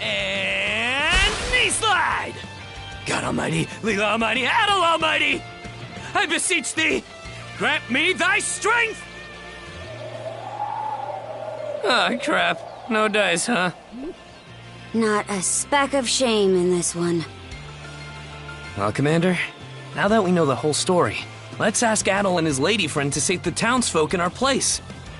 And knee slide! God Almighty, Leela Almighty, Adol Almighty! I beseech thee, grant me thy strength! Oh, crap. No dice, huh? Not a speck of shame in this one. Well, Commander, now that we know the whole story, let's ask Adol and his lady friend to save the townsfolk in our place.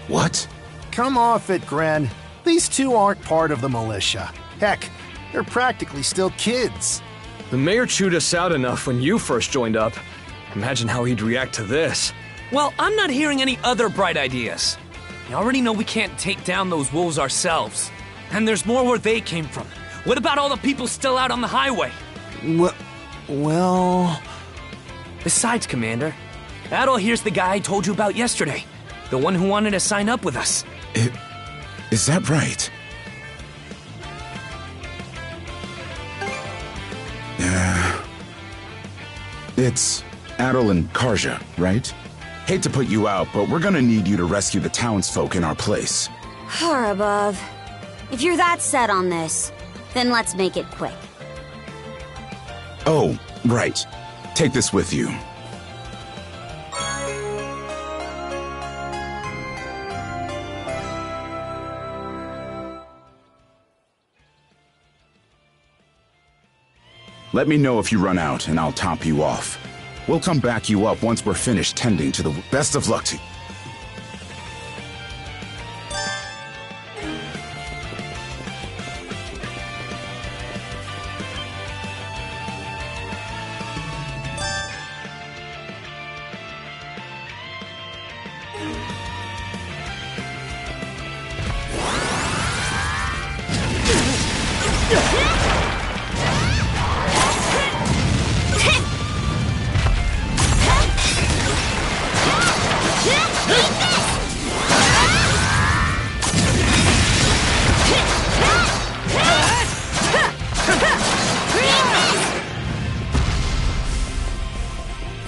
What? Come off it, Gren. These two aren't part of the militia. Heck, they're practically still kids. The mayor chewed us out enough when you first joined up. Imagine how he'd react to this. Well, I'm not hearing any other bright ideas. You already know we can't take down those wolves ourselves. And there's more where they came from. What about all the people still out on the highway? Well... Besides, Commander, Adol here's the guy I told you about yesterday. The one who wanted to sign up with us. Is that right? It's Adol and Karja, right? Hate to put you out, but we're gonna need you to rescue the townsfolk in our place. Far above. If you're that set on this, then let's make it quick. Oh, right. Take this with you. Let me know if you run out, and I'll top you off. We'll come back you up once we're finished tending to the... Best of luck to you.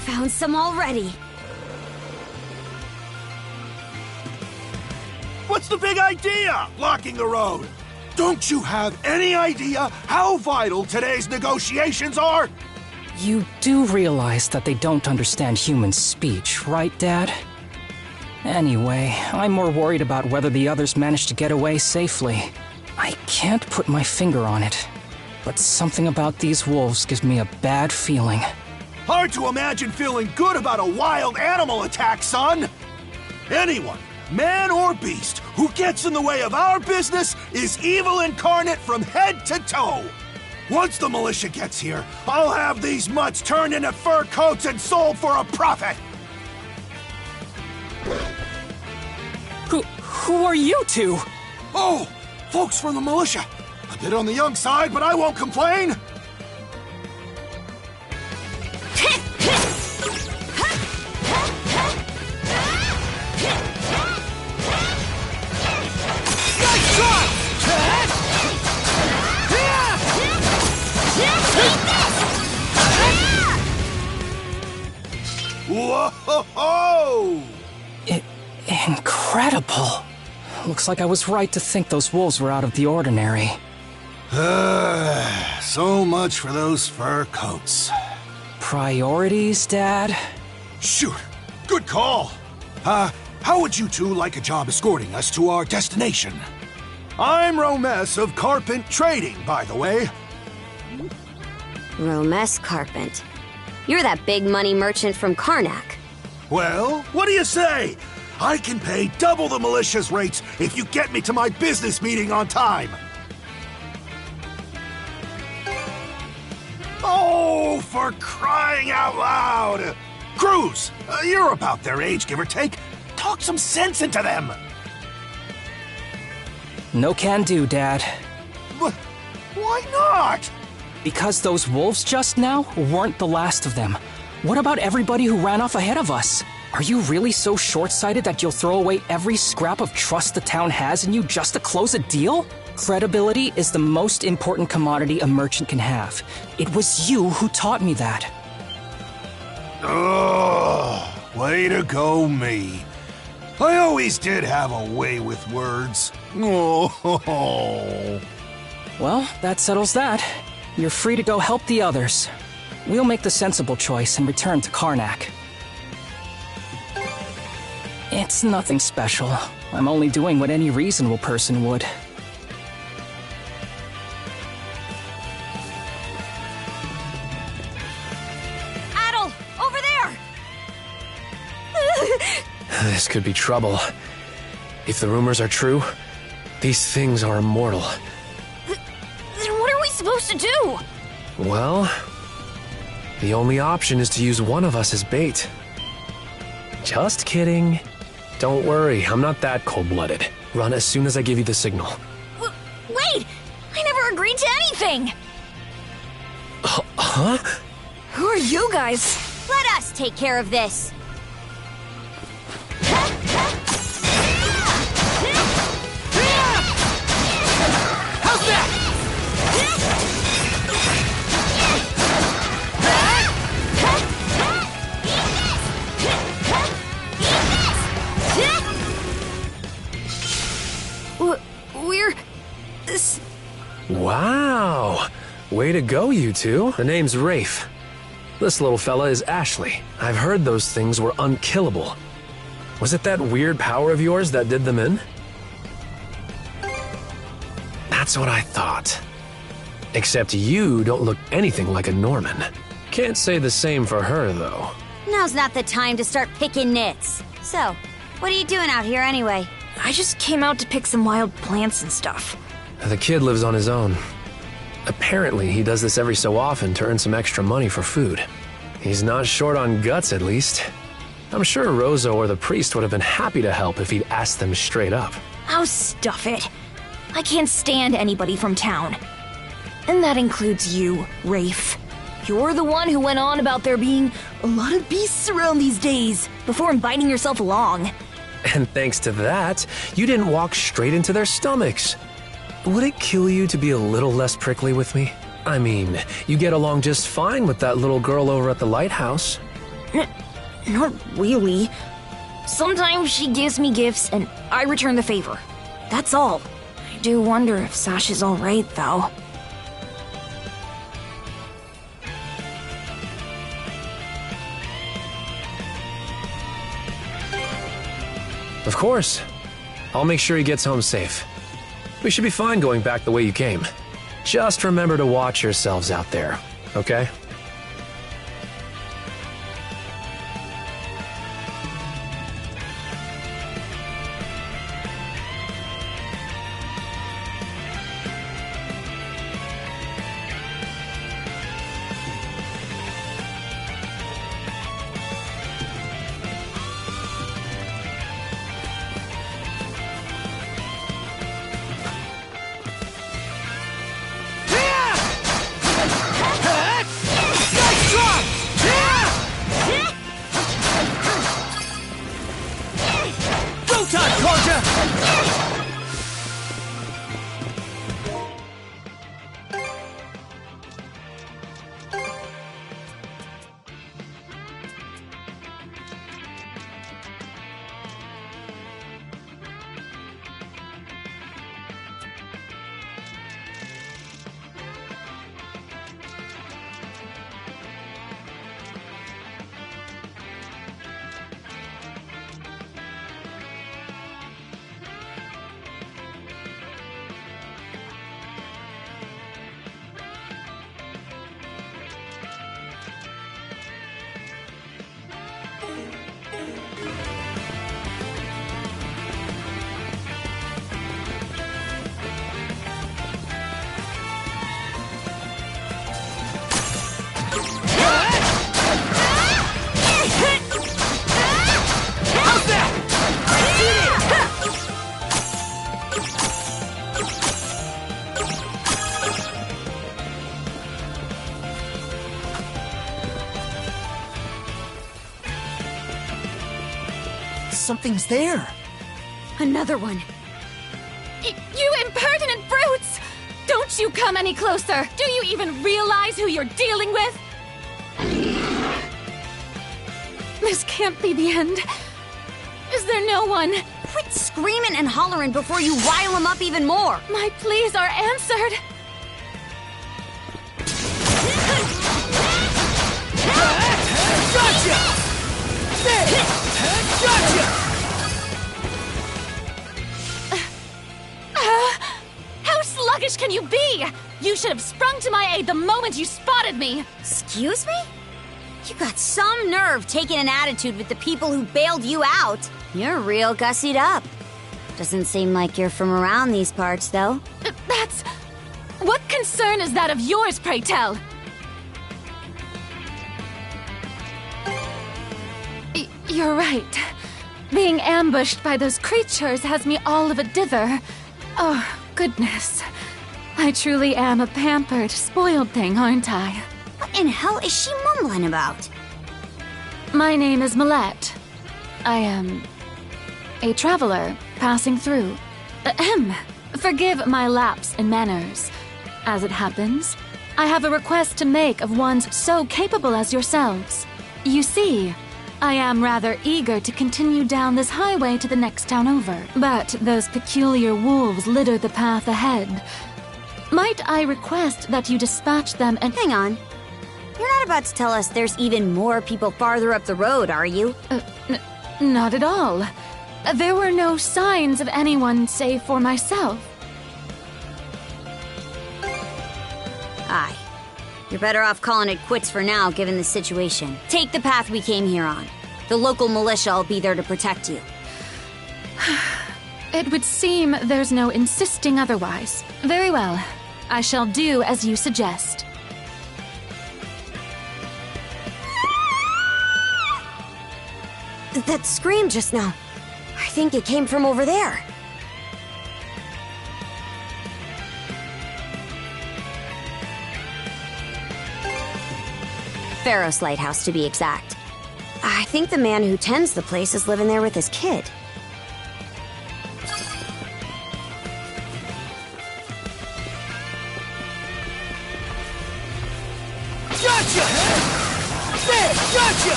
Found some already. What's the big idea? Blocking the road. Don't you have any idea how vital today's negotiations are? You do realize that they don't understand human speech, right, Dad? Anyway, I'm more worried about whether the others managed to get away safely. I can't put my finger on it, but something about these wolves gives me a bad feeling. Hard to imagine feeling good about a wild animal attack, son! Anyone, man or beast, who gets in the way of our business is evil incarnate from head to toe! Once the militia gets here, I'll have these mutts turned into fur coats and sold for a profit! Who are you two? Oh, folks from the militia. A bit on the young side, but I won't complain! Whoa! Incredible. Looks like I was right to think those wolves were out of the ordinary. So much for those fur coats. Priorities, Dad? Shoot, good call. How would you two like a job escorting us to our destination? I'm Romes of Carpent Trading, by the way. Romes Carpent. You're that big money merchant from Karnak. Well, what do you say? I can pay double the militia's rates if you get me to my business meeting on time. Oh, for crying out loud! Cruz, you're about their age, give or take. Talk some sense into them. No can do, Dad. But why not? Because those wolves just now weren't the last of them. What about everybody who ran off ahead of us? Are you really so short-sighted that you'll throw away every scrap of trust the town has in you just to close a deal? Credibility is the most important commodity a merchant can have. It was you who taught me that. Oh, way to go, me. I always did have a way with words. Oh. Well, that settles that. You're free to go help the others. We'll make the sensible choice and return to Karnak. It's nothing special. I'm only doing what any reasonable person would. Adel, over there! This could be trouble. If the rumors are true, these things are immortal. Then what are we supposed to do? Well, the only option is to use one of us as bait. Just kidding. Don't worry, I'm not that cold-blooded. Run as soon as I give you the signal. Wait! I never agreed to anything! Huh? Who are you guys? Let us take care of this. How's that? We're... Wow! Way to go, you two. The name's Rafe. This little fella is Ashley. I've heard those things were unkillable. Was it that weird power of yours that did them in? That's what I thought. Except you don't look anything like a Norman. Can't say the same for her, though. Now's not the time to start picking nits. So, what are you doing out here anyway? I just came out to pick some wild plants and stuff. The kid lives on his own. Apparently, he does this every so often to earn some extra money for food. He's not short on guts, at least. I'm sure Rozo or the priest would have been happy to help if he'd asked them straight up. Oh, stuff it. I can't stand anybody from town. And that includes you, Rafe. You're the one who went on about there being a lot of beasts around these days before inviting yourself along. And thanks to that, you didn't walk straight into their stomachs. Would it kill you to be a little less prickly with me? I mean, you get along just fine with that little girl over at the lighthouse. Not really. Sometimes she gives me gifts and I return the favor. That's all. I do wonder if Sasha's alright, though. Of course. I'll make sure he gets home safe. We should be fine going back the way you came. Just remember to watch yourselves out there, okay? something's there. Another one. You impertinent brutes! Don't you come any closer! Do you even realize who you're dealing with? This can't be the end. Is there no one? Quit screaming and hollering before you rile them up even more! My pleas are answered! Gotcha! There! Gotcha! How sluggish can you be? You should have sprung to my aid the moment you spotted me! Excuse me? You got some nerve taking an attitude with the people who bailed you out. You're real gussied up. Doesn't seem like you're from around these parts, though. That's... What concern is that of yours, pray tell? You're right. Being ambushed by those creatures has me all of a dither. Oh, goodness. I truly am a pampered, spoiled thing, aren't I? What in hell is she mumbling about? My name is Millette. I am a traveler passing through. Ahem. Forgive my lapse in manners. As it happens, I have a request to make of ones so capable as yourselves. You see, I am rather eager to continue down this highway to the next town over, but those peculiar wolves litter the path ahead. Might I request that you dispatch them and— Hang on. You're not about to tell us there's even more people farther up the road, are you? Not at all. There were no signs of anyone save for myself. Aye. You're better off calling it quits for now, given the situation. Take the path we came here on. The local militia will be there to protect you. It would seem there's no insisting otherwise. Very well. I shall do as you suggest. That scream just now. I think it came from over there. Pharos Lighthouse, to be exact. I think the man who tends the place is living there with his kid. Gotcha! There! Gotcha!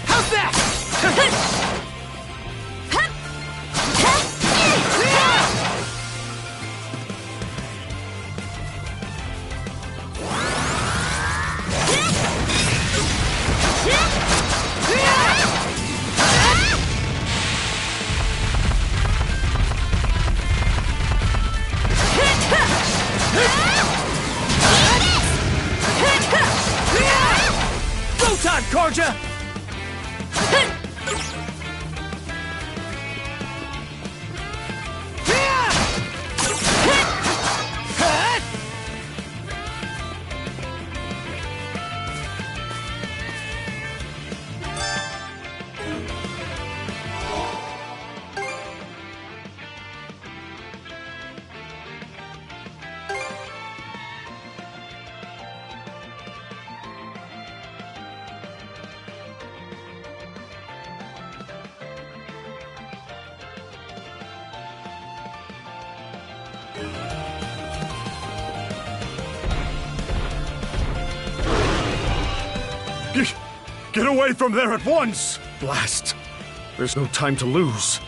How's that? Go time, Karja! Get away from there at once! Blast. There's no time to lose.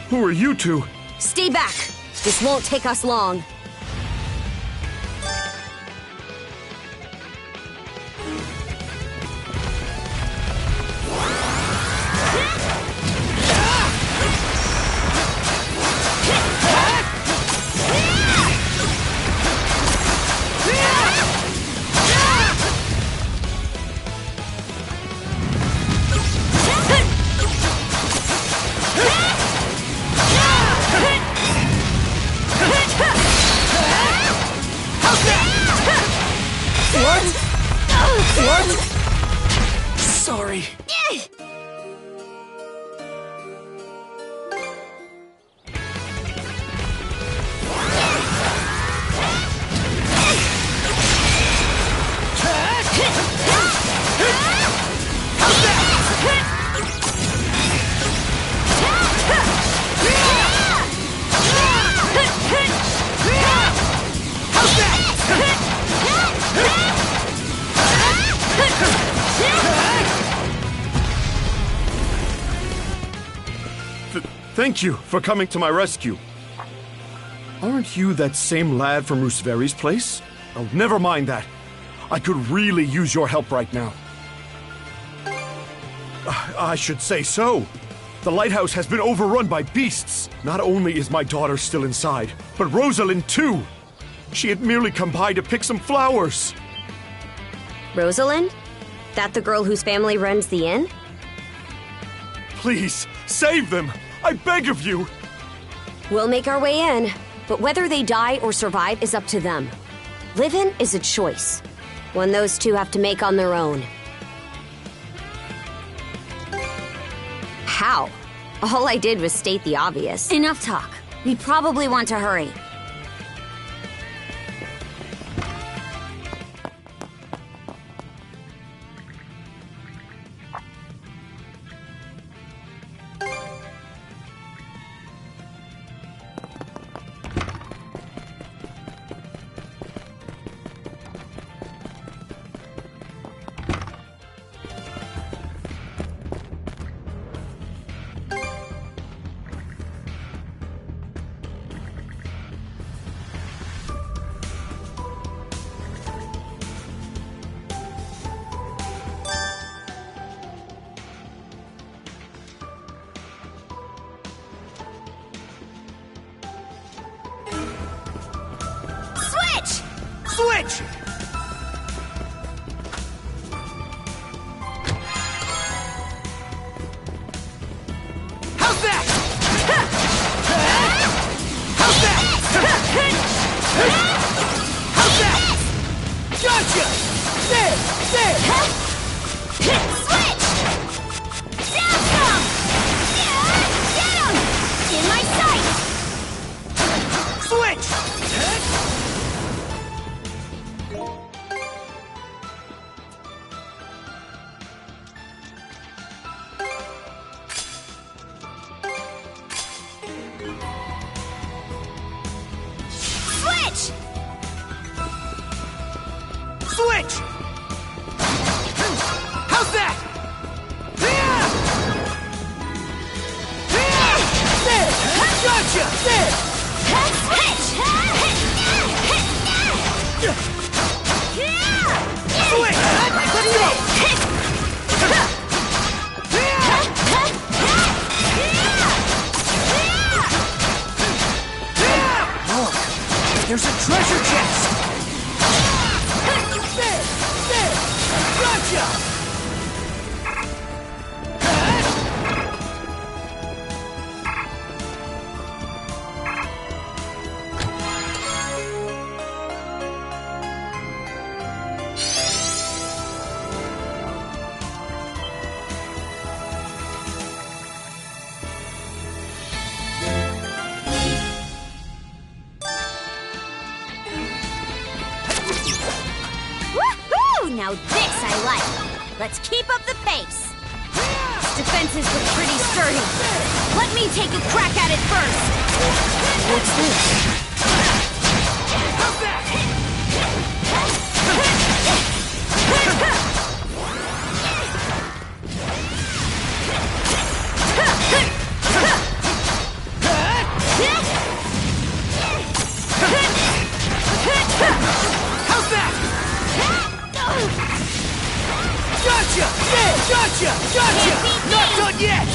Who are you two? Stay back! This won't take us long. What? Sorry. Thank you for coming to my rescue. Aren't you that same lad from Rooseveri's place? Oh, never mind that. I could really use your help right now. I should say so. The lighthouse has been overrun by beasts. Not only is my daughter still inside, but Rosalind too. She had merely come by to pick some flowers. Rosalind? That the girl whose family runs the inn? Please, save them! I beg of you! We'll make our way in, but whether they die or survive is up to them. Living is a choice, one those two have to make on their own. How? All I did was state the obvious. Enough talk. We probably want to hurry. Switch! How's that? How's that? How's that? Gotcha! There! Switch! Down some! Get him! In my sight! Switch! Switch! How's that? There! Gotcha! There! Switch! Let's go! Look! There's a treasure chest! There! Gotcha! Now this I like. Let's keep up the pace. Defenses look pretty sturdy. Let me take a crack at it first. What's this? How's that? How's that? Gotcha! Yeah, gotcha! Gotcha! Not done yet!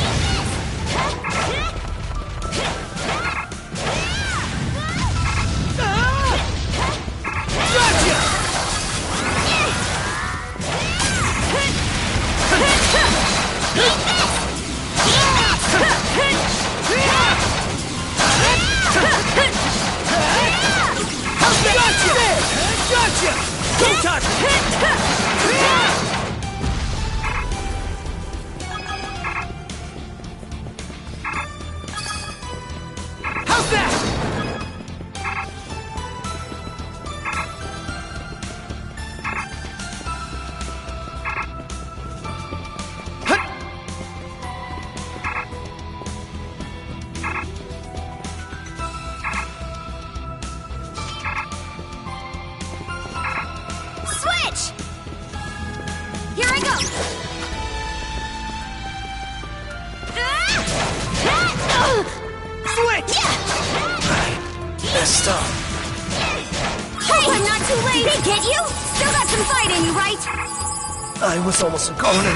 Messed up. Hey, I'm not too late! Did they get you? Still got some fight in you, right? I was almost a goner.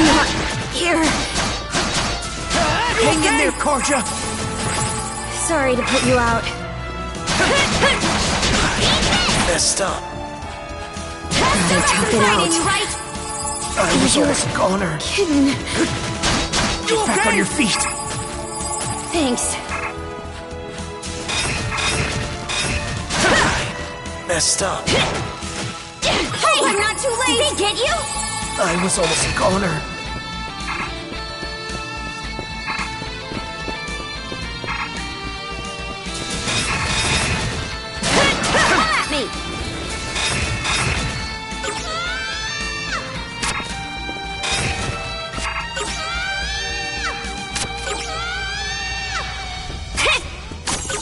Not here. Hang in there, Korja! Sorry to put you out. Messed up. Gotta tough it out. You, right? I was almost a goner. Kidding. You Back on your feet. Thanks. Messed up. Hey, I'm not too late! Did they get you? I was almost a goner. Come at me!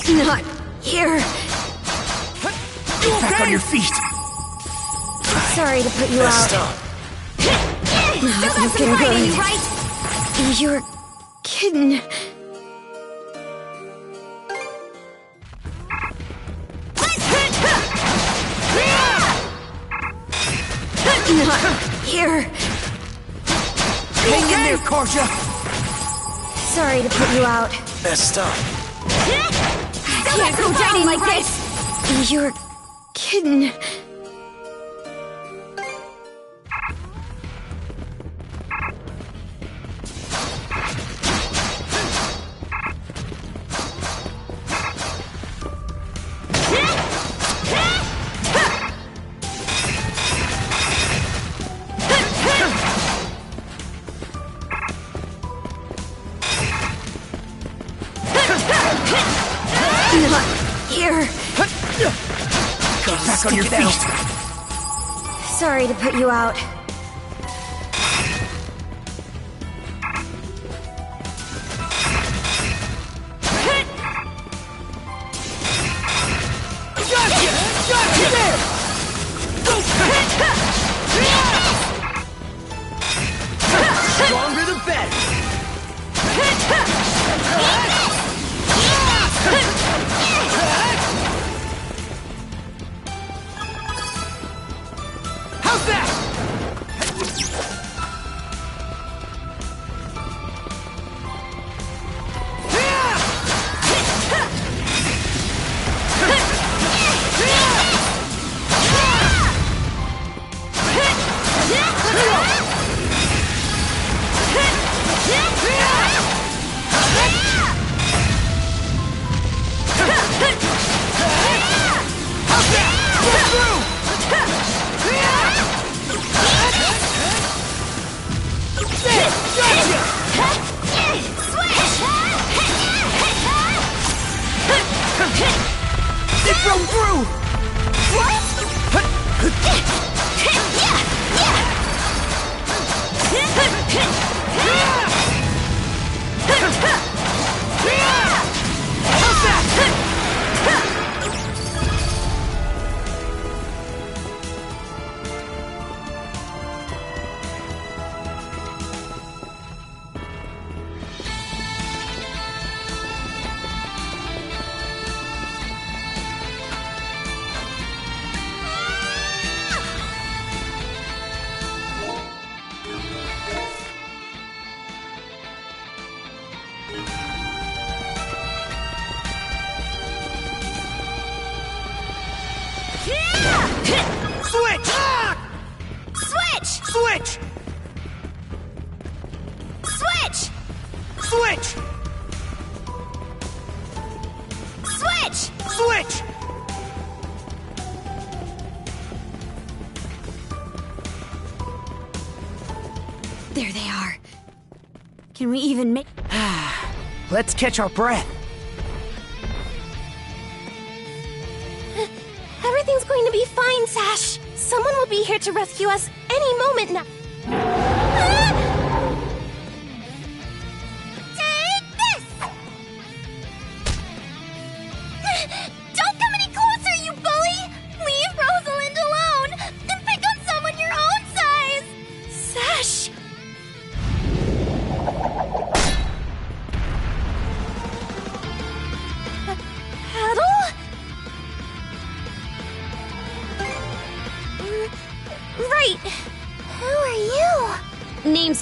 Not here. Back on your feet. Sorry to put you Messed out. up. Not looking good. You, right? You're kidding. Not here. Hang in there, Korja! Sorry to put you out. Messed up. Can't go down like this. You're kidding. Not here. Back on your feet. Sorry to put you out. Gotcha! Gotcha there! Stronger the better! How's that? It broke through! Switch! Switch! Switch! Switch! Switch! Switch! Switch! There they are. Can we even make... Let's catch our breath. Everything's going to be fine, Sash. Someone will be here to rescue us any moment now. Take this! Don't come any closer, you bully! Leave Rosalind alone and pick on someone your own size! Sash!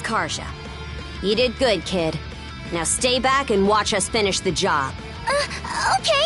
Karja. You did good, kid. Now stay back and watch us finish the job. Okay.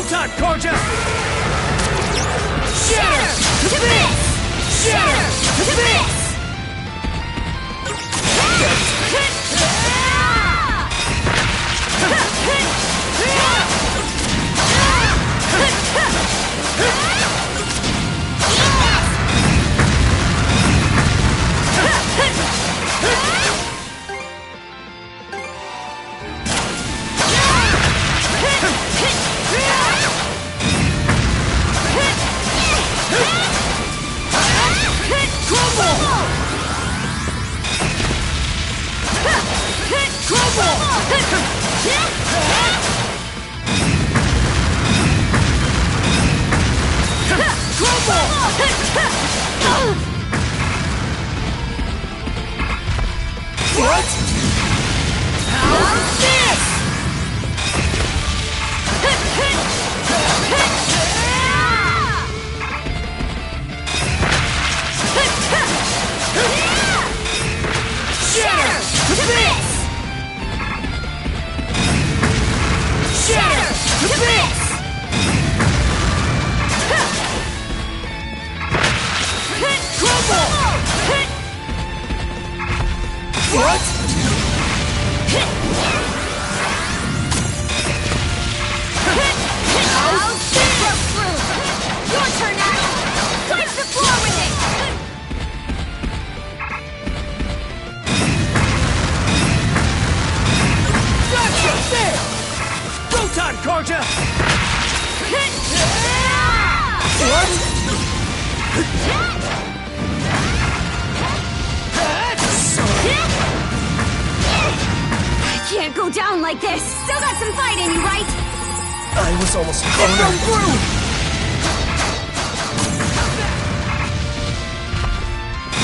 Time, Karja! Shatter to bits! Shatter to bits! What? How's this? Shatter to bits! Shatter to bits! Crumble! What? I'll break through! Your turn, Adam! Touch the floor with it! Gotcha! There! Go time, Karja! What? I can't go down like this! Still got some fight in you, right? I was almost go through!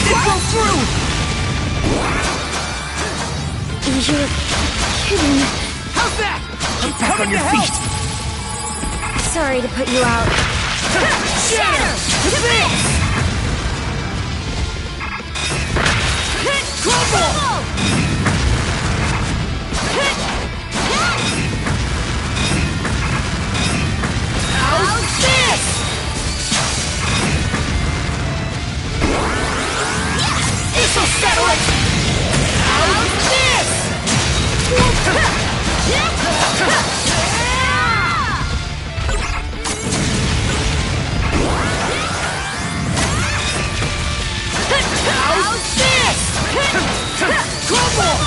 Go through! You're kidding. How's that? Get back on your feet! Sorry to put you out. Shatter to bits! Crumble! How's this? This'll settle it! How's this? How's this? Crumble!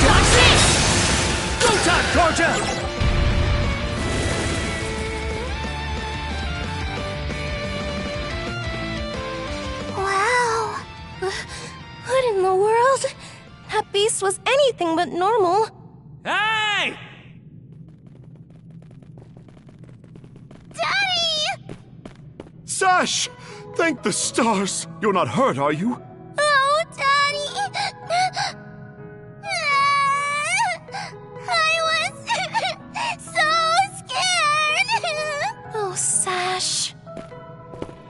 Watch this! Go time, Karja! Wow. What in the world? That beast was anything but normal. Hey! Daddy! Sash! Thank the stars! You're not hurt, are you? Oh, Daddy! I was so scared! Oh, Sash.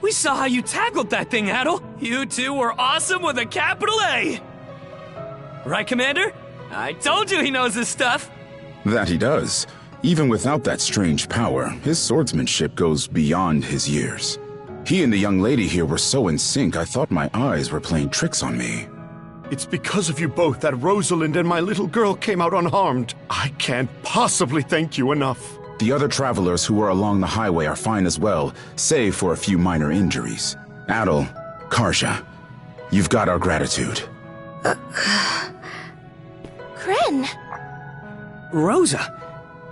We saw how you tackled that thing, Adel. You two were awesome with a capital A. Right, Commander? I told you he knows his stuff. That he does. Even without that strange power, his swordsmanship goes beyond his years. He and the young lady here were so in sync, I thought my eyes were playing tricks on me. It's because of you both that Rosalind and my little girl came out unharmed. I can't possibly thank you enough. The other travelers who were along the highway are fine as well, save for a few minor injuries. Adel, Karja, you've got our gratitude. Kren! Rosa!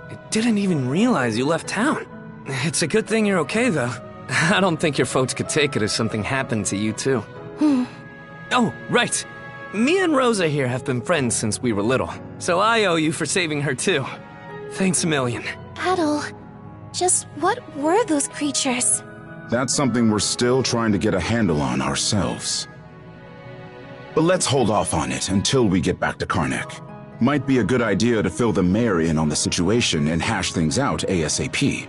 I didn't even realize you left town. It's a good thing you're okay, though. I don't think your folks could take it if something happened to you, too. Oh, right. Me and Rosa here have been friends since we were little, so I owe you for saving her, too. Thanks a million. Adel, just what were those creatures? That's something we're still trying to get a handle on ourselves. But let's hold off on it until we get back to Karnak. Might be a good idea to fill the mayor in on the situation and hash things out ASAP.